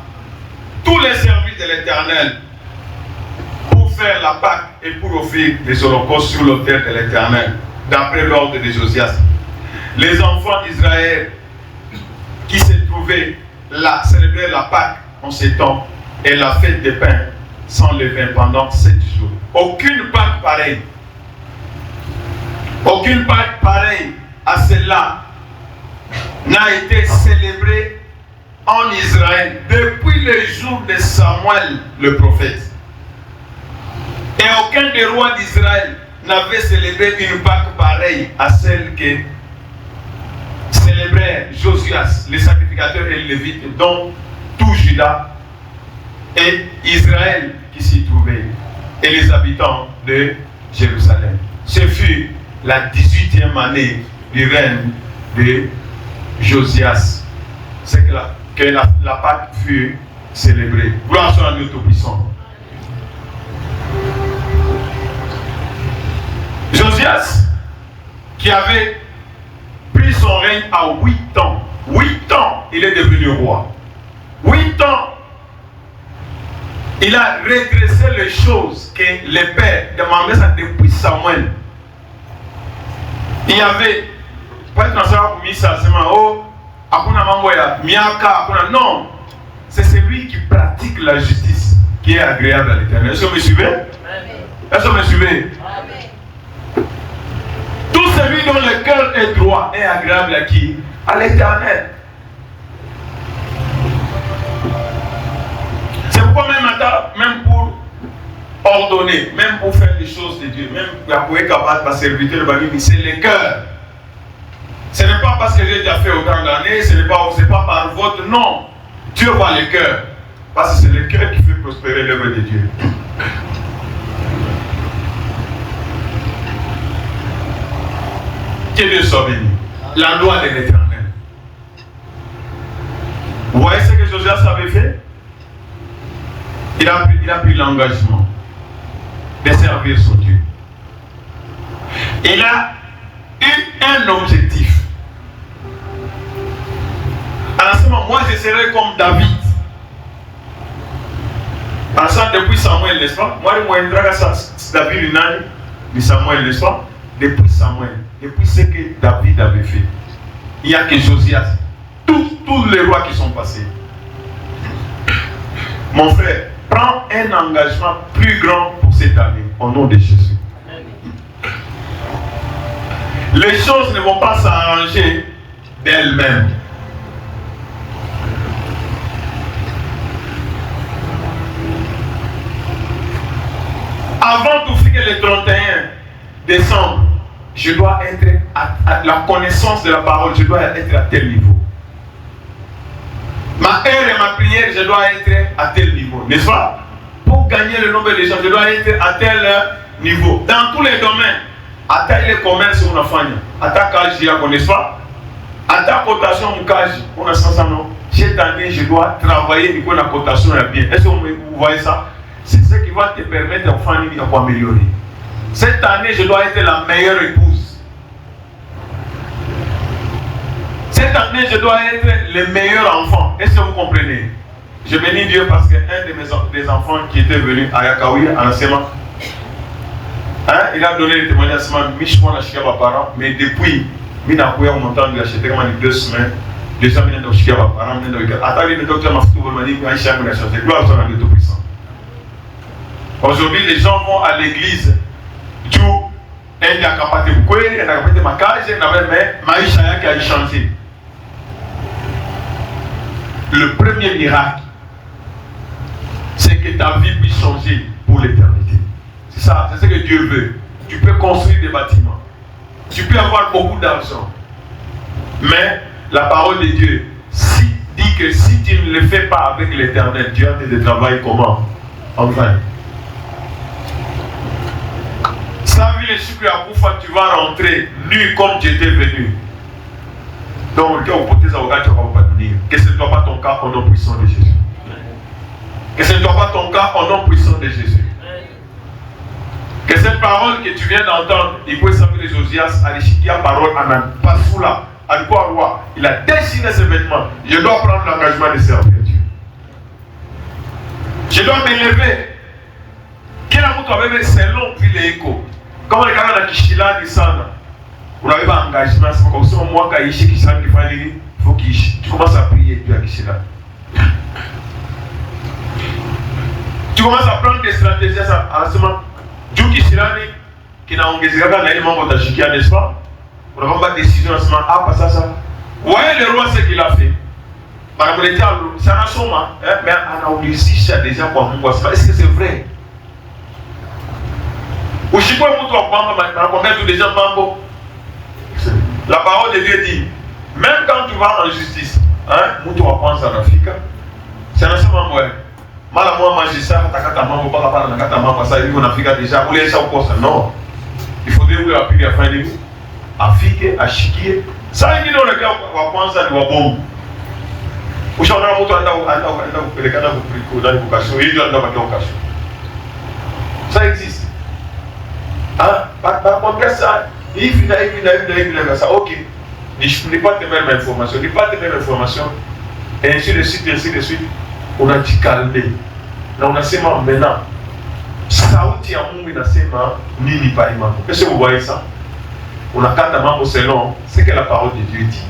tous les services de l'Éternel pour faire la Pâque et pour offrir les holocaustes sur l'autel de l'Éternel, d'après l'ordre de Josias. Les enfants d'Israël qui se trouvaient là célébraient la Pâque en ces temps et la fête des pains sans levain pendant 7 jours. Aucune Pâque pareille à celle-là n'a été célébrée en Israël depuis le jour de Samuel le prophète. Et aucun des rois d'Israël n'avait célébré une Pâque pareille à celle que célébrait Josias, les sacrificateurs et les Lévites, dont tout Juda et Israël qui s'y trouvaient, et les habitants de Jérusalem. Ce fut la 18e année du règne de Josias. C'est que la Pâque fut célébrée. Gloire soit à Dieu Tout-Puissant. Josias, qui avait pris son règne à 8 ans. 8 ans, il est devenu roi. 8 ans, il a redressé les choses que les pères demandaient ça depuis Samuel. Il y avait, non, c'est celui qui pratique la justice qui est agréable à l'Éternel. Est-ce que vous me suivez? Est-ce que vous me suivez? Tout celui dont le cœur est droit est agréable à qui? À l'Éternel. C'est pourquoi même pour ordonner, même pour faire les choses de Dieu, même pour être capable de serviteur de c'est le cœur. Ce n'est pas parce que j'ai déjà fait autant d'années, ce n'est pas par votre nom. Dieu voit le cœur. Parce que c'est le cœur qui fait prospérer l'œuvre de Dieu. Que Dieu soit béni. La loi de l'Éternel. Vous voyez ce que Josias avait fait? Il a pris l'engagement de servir son Dieu. Il a eu un objectif. En ce moment, moi je serai comme David. En ce moment, depuis Samuel, n'est-ce pas? Moi je David de Samuel, n'est-ce pas? Depuis Samuel, depuis ce que David avait fait. Il n'y a que Josias. Tous les rois qui sont passés. Mon frère, prends un engagement plus grand pour cette année, au nom de Jésus. Les choses ne vont pas s'arranger d'elles-mêmes. Avant tout ce que le 31 décembre, je dois être à la connaissance de la parole, je dois être à tel niveau. Ma heure et ma prière, je dois être à tel niveau, n'est-ce pas? Pour gagner le nombre de gens, je dois être à tel niveau. Dans tous les domaines, à tel commerce, on a fait. À ta cage, n'est-ce pas? À ta cotation, on cage, on a 500 ans. Cette année, je dois travailler pour la cotation est bien. Est-ce que vous voyez ça? C'est ce qui va te permettre d'améliorer. Cette année, je dois être la meilleure épouse. Cette année, je dois être le meilleur enfant. Est-ce que vous comprenez? Je bénis Dieu parce qu'un de mes enfants qui était venu à Yakaoui, en enseignement, il a donné le témoignage à parents, mais depuis, il a montant de l'acheter comme 2 semaines, 200 000 de Chicago parents. Attendez, le docteur m'a dit qu'il a changé. Gloire soit à Dieu Tout-Puissant. Aujourd'hui, les gens vont à l'église. Dieu est capable de beaucoup, il est capable de maquiller, mais Maïcha qui a changé. Le premier miracle, c'est que ta vie puisse changer pour l'éternité. C'est ça, c'est ce que Dieu veut. Tu peux construire des bâtiments. Tu peux avoir beaucoup d'argent. Mais la parole de Dieu dit que si tu ne le fais pas avec l'éternel, Dieu a de travail comment? Enfin. Tu vas rentrer nu comme tu étais venu. Donc, que ce ne soit pas ton cas au nom puissant de Jésus. Que ce ne soit pas ton cas au nom puissant de Jésus. Que cette parole que tu viens d'entendre, il peut s'appeler Josias, Alichikia, parole, Amen. Pas sous là, à quoi roi. Il a déchiré ses vêtements. Je dois prendre l'engagement de servir Dieu. Je dois m'élever. Quel amour tu avais selon puis les échos. Comme les gars qui sont là, vous n'avez pas engagement, c'est comme ça, moi, quand il faut qu'il tu commences à prier, Dieu qui là. Tu commences à prendre des stratégies à ce moment. Dieu qui là, qui n'a engagé pas l'élément de Chikia, n'est-ce pas? On n'a pas de décision à ce moment. Ah, pas ça. Vous voyez le roi ce qu'il a fait. ça n'a soma, mais on a oublié déjà pour Mungu. Est-ce que c'est vrai? Ou si quoi Mungu a déjà mambo. La parole de Dieu dit, même quand tu vas en justice, Mungu va prendre en Afrique. C'est un soma moi. Mala moi magistrat, takata mambo, pas la kata mambo, ça il en Afrique déjà. Ou les ça ou ça non. Il faudrait vous appuyer à faire des mots. Afrique, à chiquier. Ça il dit on le gars va prendre ça, il va bon. Ushaona mtu anaenda kupelekana ndani kukasho hiyo ndio ndio kukasho. Ça existe. Par ça, hivi na ça. OK. Ni pas de même information, ni pas de même information. Et ainsi de suite, on a dit calmer. Na unasema maintenant. Sauti ya Mungu inasema nini pa imani? Est-ce que vous voyez ça? On a kata mambo selon ce que la parole de Dieu dit.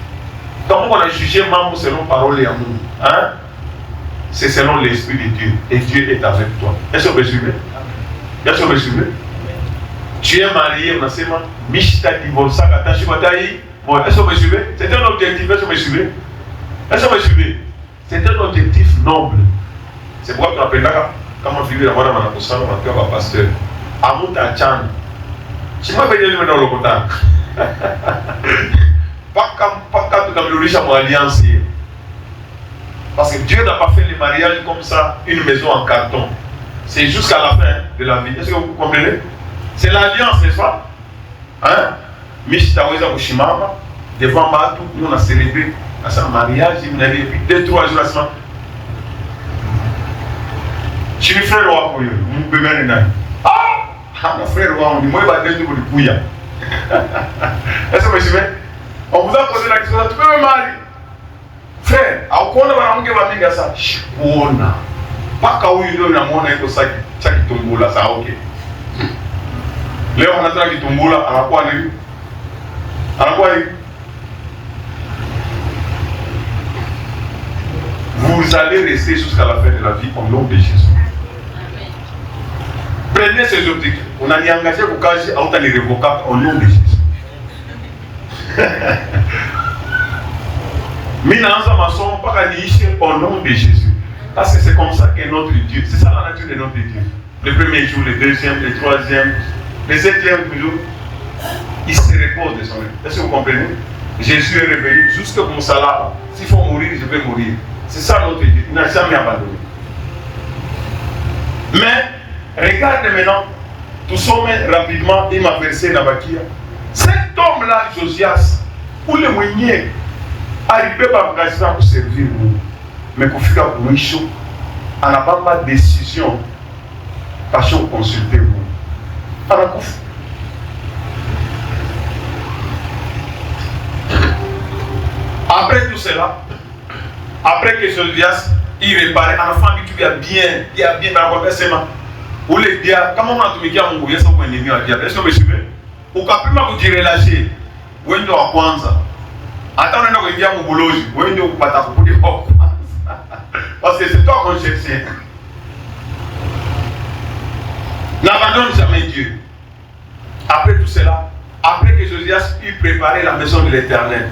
Comment on a jugé mambo selon parole de Mungu? C'est selon l'Esprit de Dieu. Et Dieu est avec toi. Est-ce que vous me suivez? Est-ce que vous me suivez? Tu es marié, on a dit, Mishta divorça, Katashi Mataï. Est-ce que vous me suivez? C'est un objectif. Est-ce que vous me suivez? Est-ce que vous me suivez? C'est un objectif noble. C'est pourquoi tu appelles là, quand on vit la voix de Manakosan, on appelle un pasteur. Amuta Chan. Si moi, je vais dans le contact. Pas quand tu as l'origine à mon alliance. Parce que Dieu n'a pas fait le mariage comme ça, une maison en carton. C'est jusqu'à la fin de la vie. Est-ce que vous comprenez? C'est l'alliance, n'est-ce pas? Mishta Weza Mushimama, devant Matou, nous on a célébré à son mariage, il y a eu 2-3 jours à ce moment. Je suis frère roi pour eux, mon bébé est là. Mon frère roi, on dit, moi, je vais te dire pour le Est-ce que vous suivez? On vous a posé la question, tu peux me marier? Frère, à quoi on va faire ça? Chipona. Pas qu'à où il doit y avoir un ça qui tombe là, ça ok. Là, on a qui tombe là, à quoi aller? À quoi aller? Vous allez rester jusqu'à la fin de la vie au nom de Jésus. Prenez ces objectifs. On a engagé pour cacher, on a les révocables au nom de Jésus. Minanza maçon, pas au nom de Jésus. Parce que c'est comme ça qu'est notre Dieu. C'est ça la nature de notre Dieu. Le premier jour, le deuxième, le troisième, le septième jour, il se repose de son œuvre. Est-ce que vous comprenez? Jésus est revenu jusque mon salaire. S'il faut mourir, je vais mourir. C'est ça notre Dieu. Il n'a jamais abandonné. Mais, regarde maintenant, tout sommet rapidement, il m'a versé dans Bakia. Cet homme-là, Josias, pour le moyen, arrivé par président pour servir nous, mais pour faire pour nous chaud, on n'a pas de décision, parce qu'on consulter vous. On a coup. Après tout cela, après que Josias, il réparait, à la fin, il a bien, ou les dia, comment on a tout mis à mon gouvernement, ça vous ennemi à dire, est-ce que vous me suivez? Ou quand plus vous direz lâcher, vous êtes en Kwanza. Attends, on a dit à mon boulot, vous êtes en Kwanza, parce que c'est toi qu'on cherche. N'abandonne jamais Dieu. Après tout cela, après que Josias eut préparé la maison de l'Éternel,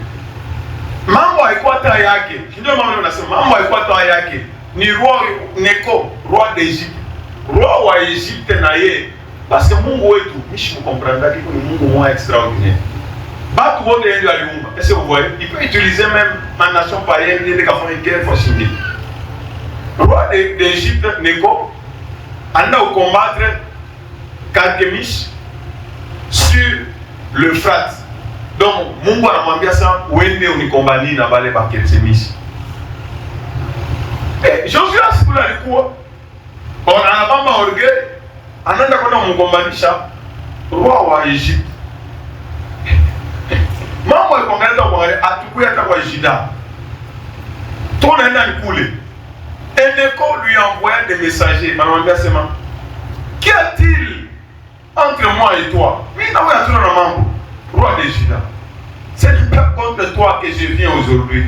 mambo alikuwa tayari, ndio mambo unasema, mambo alikuwa tayari, ni roi Neko, roi d'Égypte, roi wa Égypte na ye, parce que Mungu wetu, mishi mkomprendre que ni Mungu mwa extraordinaire. Batu wote ndio aliumba. Est-ce que vous voyez? Il peut utiliser même ma nation païenne, il est capable de guerre fascinée. Roi d'Égypte Neko, anda au combattre Karkemish sur l'Euphrate. Donc, Mungu anamwambia ça, uende unikombani na bale ba Karkemish. Josué sikula alikuwa anabamba orgueil, anaenda kwenda kumkombanisha roi wa Egypte. Mambo alipoangalia kuangalia atakuya hata kwa Jida. Tunaenda nikule. Et Neko lui envoya des messagers. Anamwambia sema, qu'y a-t-il entre moi et toi? Mimi na wewe hatuna na mambo. Roi de Juda. C'est pas contre toi que je viens aujourd'hui.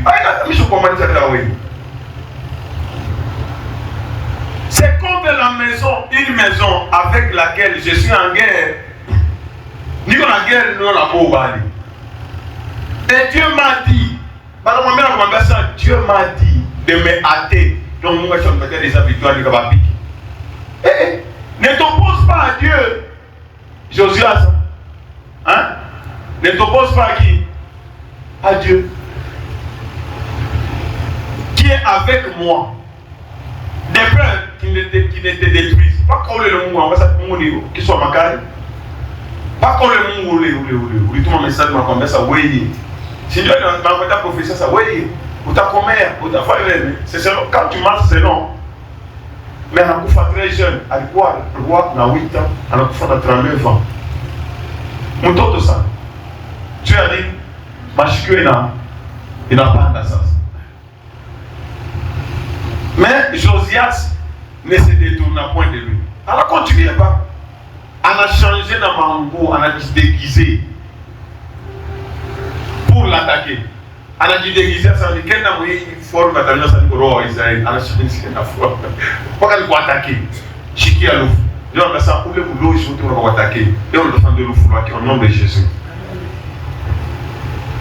C'est contre la maison, une maison avec laquelle je suis en guerre. Ni qu'on a guerre, nous on a beau bali. Et Dieu m'a dit, Dieu m'a dit de me hâter. Donc, moi, je suis peut-être des habitudes de Kabapik. Ne t'oppose pas à Dieu, Josias. Hein? Ne t'oppose pas à qui? À Dieu. Qui est avec moi. Des peurs qui ne te détruisent. Pas comme le monde, qui soit ma carrière. Pas comme le monde, tout mon message, ma converse, oui. Si Dieu est dans ta prophétie, ça, oui. Ou ta commère, ou ta famille. C'est quand tu marches, c'est non. Mais on a fait très jeune, à quoi? On a 8 ans, on a fait 39 ans. Mon taux de ça. Tu as dit, ma chique, il n'a pas d'assasse. Mais Josias ne se détourna point de lui. Elle a continué pas. Elle a changé dans mango, on a dit déguisé pour l'attaquer. Elle a dit déguisé, ça veut dire qu'elle a envoyé une forme bataillon ça dit roi Israël. Elle a changé la forme. Pourquoi elle va attaquer? Chiki à l'eau. Dieu a ça pour le boulot, je vais attaquer. Et on défend de l'eau au nom de Jésus.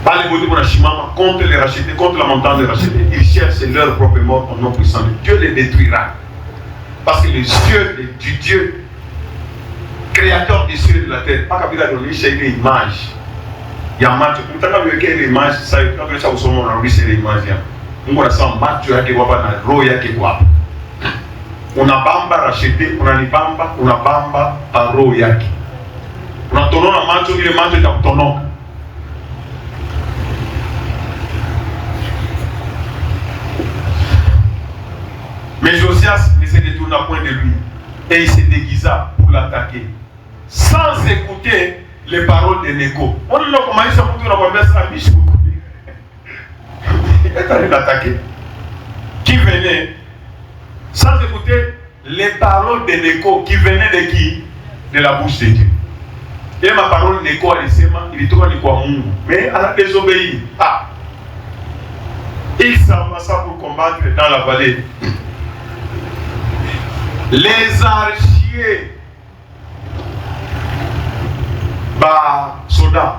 Pas les beautés pour la chimama contre les racheter, contre la montagne de racheter. Ils cherchent leur propre mort au nom puissant de Dieu. Dieu les détruira. Parce que les yeux du Dieu, créateur des cieux et de la terre, pas qu'il a donné chez une image. Il y a un match. Quand on a vu quelle image, ça y est, quand on a vu on a vu ces images. On a ça en match, tu as qui va pas dans le roya qui va. On a bamba racheté, on a bamba à roya qui. On a tourné un match, le match est en tournant. Mais Josias ne se détourna point de lui et il se déguisa pour l'attaquer sans écouter les paroles de Néco. On a commencé à faire ça à Michou. Il est allé l'attaquer. Qui venait sans écouter les paroles de Néco qui venaient de qui? De la bouche de Dieu. Et ma parole Néco a laissé, il est tout à quoi Mungu. Mais elle a désobéi. Ah! Il s'amassa pour combattre dans la vallée. Les archers, soldats,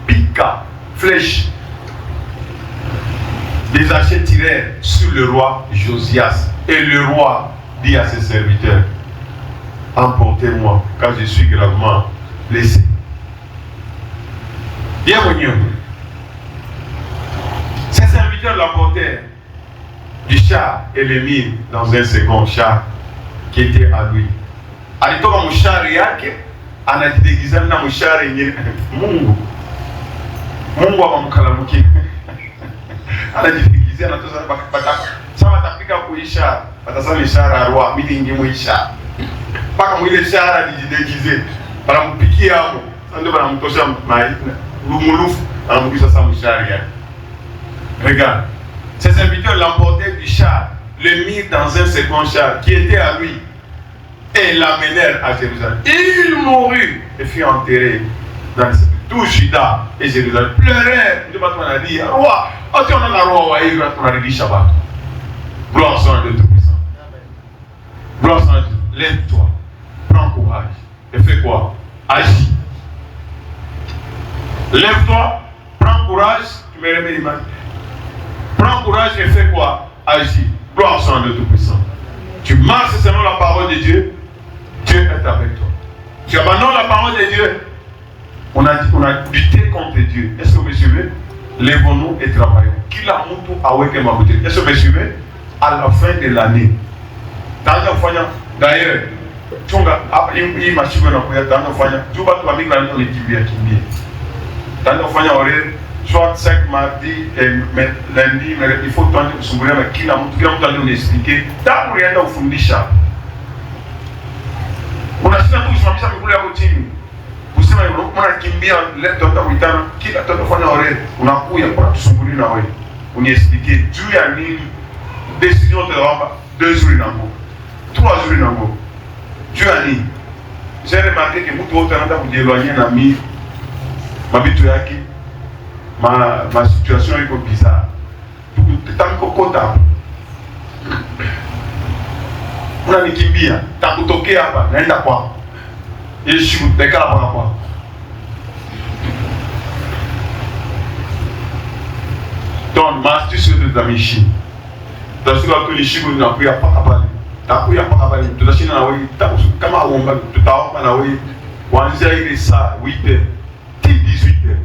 pica, flèche. Les archers tirèrent sur le roi Josias. Et le roi dit à ses serviteurs, emportez-moi, car je suis gravement blessé. Bienvenue. Ses serviteurs l'emportèrent du char et le mirent dans un second char qui était à lui. Alitoka mshari yake anajidegiza na mshari yenyewe. Mungu amamkalamukia. Anajidegiza anatoza pataka. Sawa tapika kuisha, patasema ishara ya roho, mimi ningemuisha. Paka mwile ishara ajidegize. Para mpikia hapo. Ndio bana mtosha lumulufu, anamkisha sa mshari yake. Regarde. Ses serviteurs l'emportaient du char, le mirent dans un second char qui était à lui et l'amenèrent à Jérusalem. Il mourut et fut enterré dans le sepulcre. Tout Juda et Jérusalem pleurèrent. Dieu m'a dit, roi, on a la roi, on a dit Shabbat. Gloire soit Dieu Tout-Puissant. Gloire soit Dieu. Lève-toi, prends courage et fais quoi? Agis. Lève-toi, prends courage, tu me remets l'image. Prends courage et fais quoi? Agis. Gloire soit Dieu Tout-Puissant. Tu marches selon la parole de Dieu, Dieu est avec toi. Tu abandonnes la parole de Dieu. On a lutté contre Dieu. Est-ce que vous me suivez? Lèvons-nous et travaillons. Qui l'a montré à Weke Mabouté? Est-ce que vous me suivez? À la fin de l'année. D'ailleurs, tu il m'a suivi dans le temps de faire. Tu vas trouver que l'année est kimbia. Dans le faire horaire, soit 5 mardi et lundi, mais il faut tenter de se mourir avec qui l'a montré nous expliquer. Dans le rien au fond du chat. On a signé tout, je m'en suis mis à routine. Vous savez, on a kimbia, l'aide de Witana, qui l'a tenté de faire horaire. On a couillé pour se mourir dans le on y expliqué. Dieu a mis décision de l'homme 2 jours dans le 3 jours dans le Dieu a dit. J'ai remarqué que beaucoup de gens vous éloigner dans mi ma bitoyaki ma situation est bizarre. Tant que kota on a nikimbia takutokea hapa naenda kwa Yesu dekala kwa donc ma situation de Damichi Tunashika tu ni shiku na kuya paka pale. Takuya paka pale. Tunashina na wewe kama uomba tutaomba na wewe kuanzia ile saa 8h till 18h.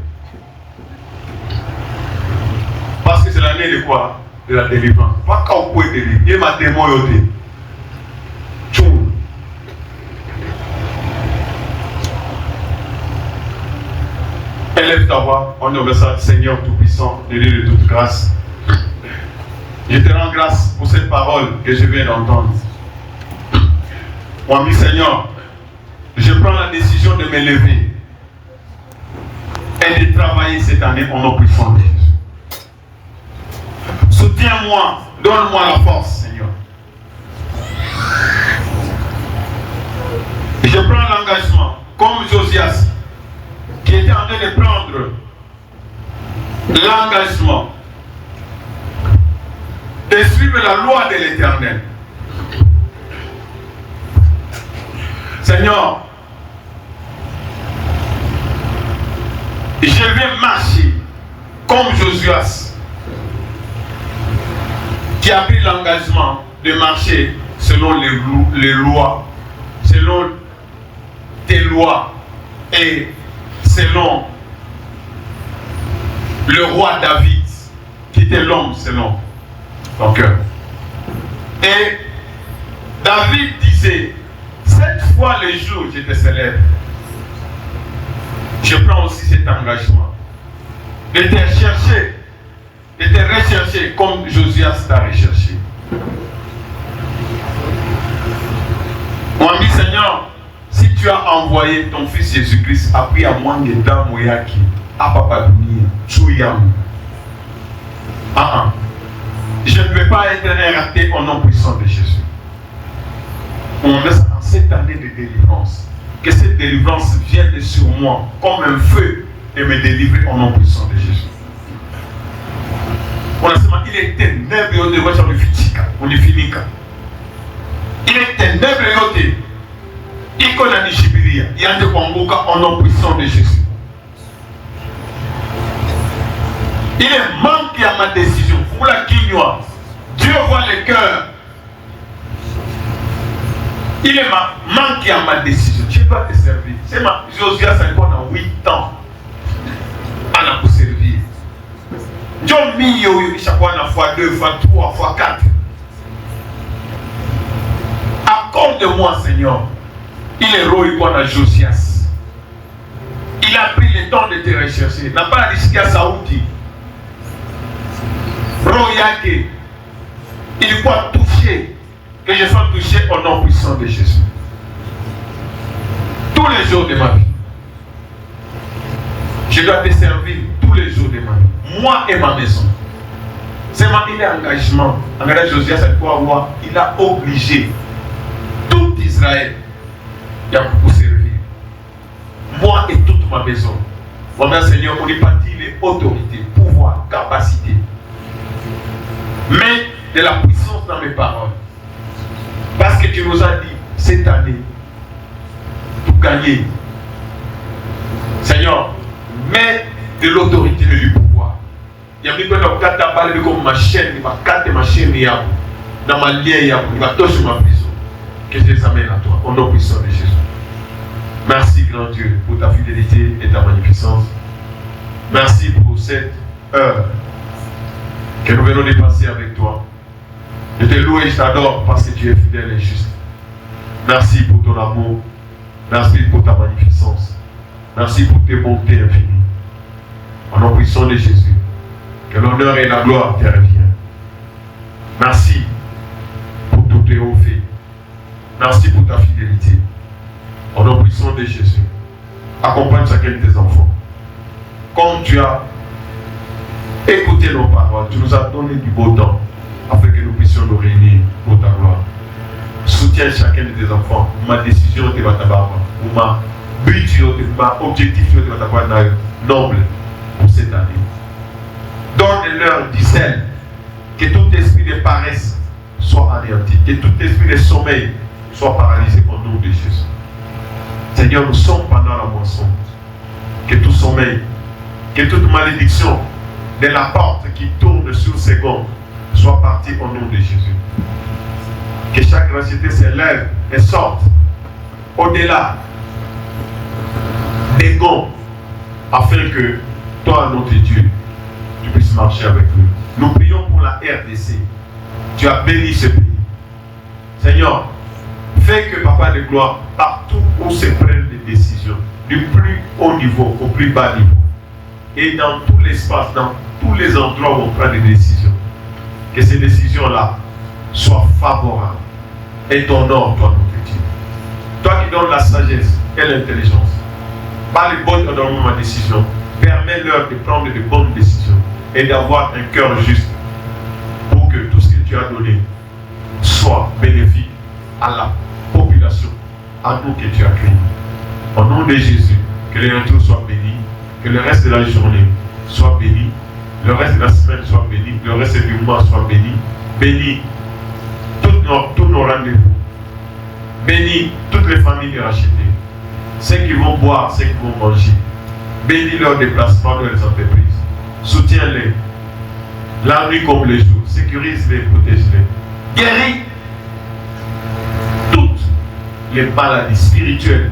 Parce que c'est l'année de quoi? De la délivrance. Pas quand vous pouvez délivrer. Il y a ma démon yoté. Tchoum. Élève ta voix, on est au message Seigneur Tout-Puissant, de Dieu de toute grâce. Je te rends grâce pour cette parole que je viens d'entendre. Mon ami Seigneur, je prends la décision de me lever et de travailler cette année en nom puissant de Jésus. Soutiens-moi, donne-moi la force, Seigneur. Je prends l'engagement, comme Josias, qui était en train de prendre l'engagement de suivre la loi de l'Éternel. Seigneur, je vais marcher comme Josias, qui a pris l'engagement de marcher selon les lois, selon tes lois et selon le roi David, qui était l'homme selon ton cœur. Et David disait, 7 fois le jour je te célèbre. Je prends aussi cet engagement de te chercher, de te rechercher comme Josias t'a recherché. Mon ami Seigneur, si tu as envoyé ton fils Jésus-Christ, a pris à moi de dame Moyaki, à Papa Dunia, Chouyam. Je ne vais pas être un raté au nom puissant de Jésus. On laisse en cette année de délivrance, que cette délivrance vienne sur moi comme un feu et me délivrer au nom puissant de Jésus. On a seulement, il est ténèbre et de voiture on est fini. Il est ténèbre et de il connaît Nichibiria, il y a des Kwamboka au nom puissant de Jésus. Il est manqué à ma décision. Pour la quinoa, Dieu voit le cœur. Il est manqué à ma décision. Je dois te servir. C'est ma Josias encore dans 8 ans. Elle a pour servir. John Mio, chaque fois, fois 2, fois 3, fois 4. Accorde-moi, Seigneur. Il est roi qu'on a Josias. Il a pris le temps de te rechercher. Il n'a pas risqué à Saoudi. Royake. Il doit toucher. Que je sois touché au nom puissant de Jésus. Tous les jours de ma vie. Je dois te servir tous les jours de ma vie. Moi et ma maison. C'est ma engagement. Engagement Josias, c'est quoi avoir? Il a obligé tout Israël pour servir. Moi et toute ma maison. Mon Seigneur, on est parti les autorités, pouvoir, capacité. Mais de la puissance dans mes paroles. Parce que tu nous as dit cette année, pour gagner, Seigneur, mets de l'autorité et du pouvoir. Il y a mis comme ma chaîne, ma chaîne, dans ma lien, il va toucher ma prison. Que je les amène à toi, au nom puissant de Jésus. Merci, grand Dieu, pour ta fidélité et ta magnificence. Merci pour cette heure que nous venons de passer avec toi. Je te loue et je t'adore parce que tu es fidèle et juste. Merci pour ton amour. Merci pour ta magnificence. Merci pour tes bontés infinies. Au nom puissant de Jésus, que l'honneur et la gloire te reviennent. Merci pour tous tes hauts faits. Merci pour ta fidélité. Au nom puissant de Jésus, accompagne chacun de tes enfants. Comme tu as écouté nos paroles, tu nous as donné du beau temps afin que nous puissions nous réunir pour ta gloire. Soutiens chacun de tes enfants. Ma décision te va t'avoir. Ma but, ma objectif te va t'avoir noble pour cette année. Donne-leur du sel. Que tout esprit de paresse soit anéanti. Que tout esprit de sommeil soit paralysé au nom de Jésus. Seigneur, nous sommes pendant la moisson. Que tout sommeil, que toute malédiction de la porte qui tourne sur ses gonds soit partie au nom de Jésus. Que chaque anxiété s'élève et sorte au-delà des gonds, afin que toi, notre Dieu, tu puisses marcher avec nous. Nous prions pour la RDC. Tu as béni ce pays. Seigneur, fais que Papa de gloire, partout où se prennent des décisions, du plus haut niveau au plus bas niveau, et dans tout l'espace, dans tous les endroits où on prend des décisions, que ces décisions-là soient favorables et t'honorent, toi, notre Dieu. Toi qui donnes la sagesse et l'intelligence, par les bonnes dans ma décision, permets-leur de prendre de bonnes décisions et d'avoir un cœur juste pour que tout ce que tu as donné soit bénéfique à la population, à nous que tu as créés. Au nom de Jésus, que les retours soient bénis, que le reste de la journée soit béni, le reste de la semaine soit béni, le reste du mois soit béni. Bénis tous nos rendez-vous. Bénis toutes les familles rachetées. Ceux qui vont boire, ceux qui vont manger. Bénis leurs déplacements dans les entreprises. Soutiens-les. La nuit comme les jours. Sécurise-les, protège-les. Guéris toutes les maladies spirituelles,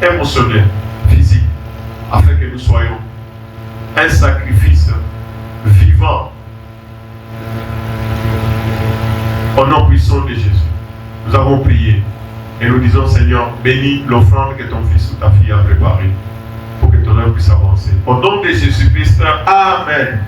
émotionnelles, physiques, afin que nous soyons un sacrifice vivant au nom puissant de Jésus. Nous avons prié et nous disons, Seigneur, bénis l'offrande que ton fils ou ta fille a préparée pour que ton œuvre puisse avancer. Au nom de Jésus-Christ, Amen.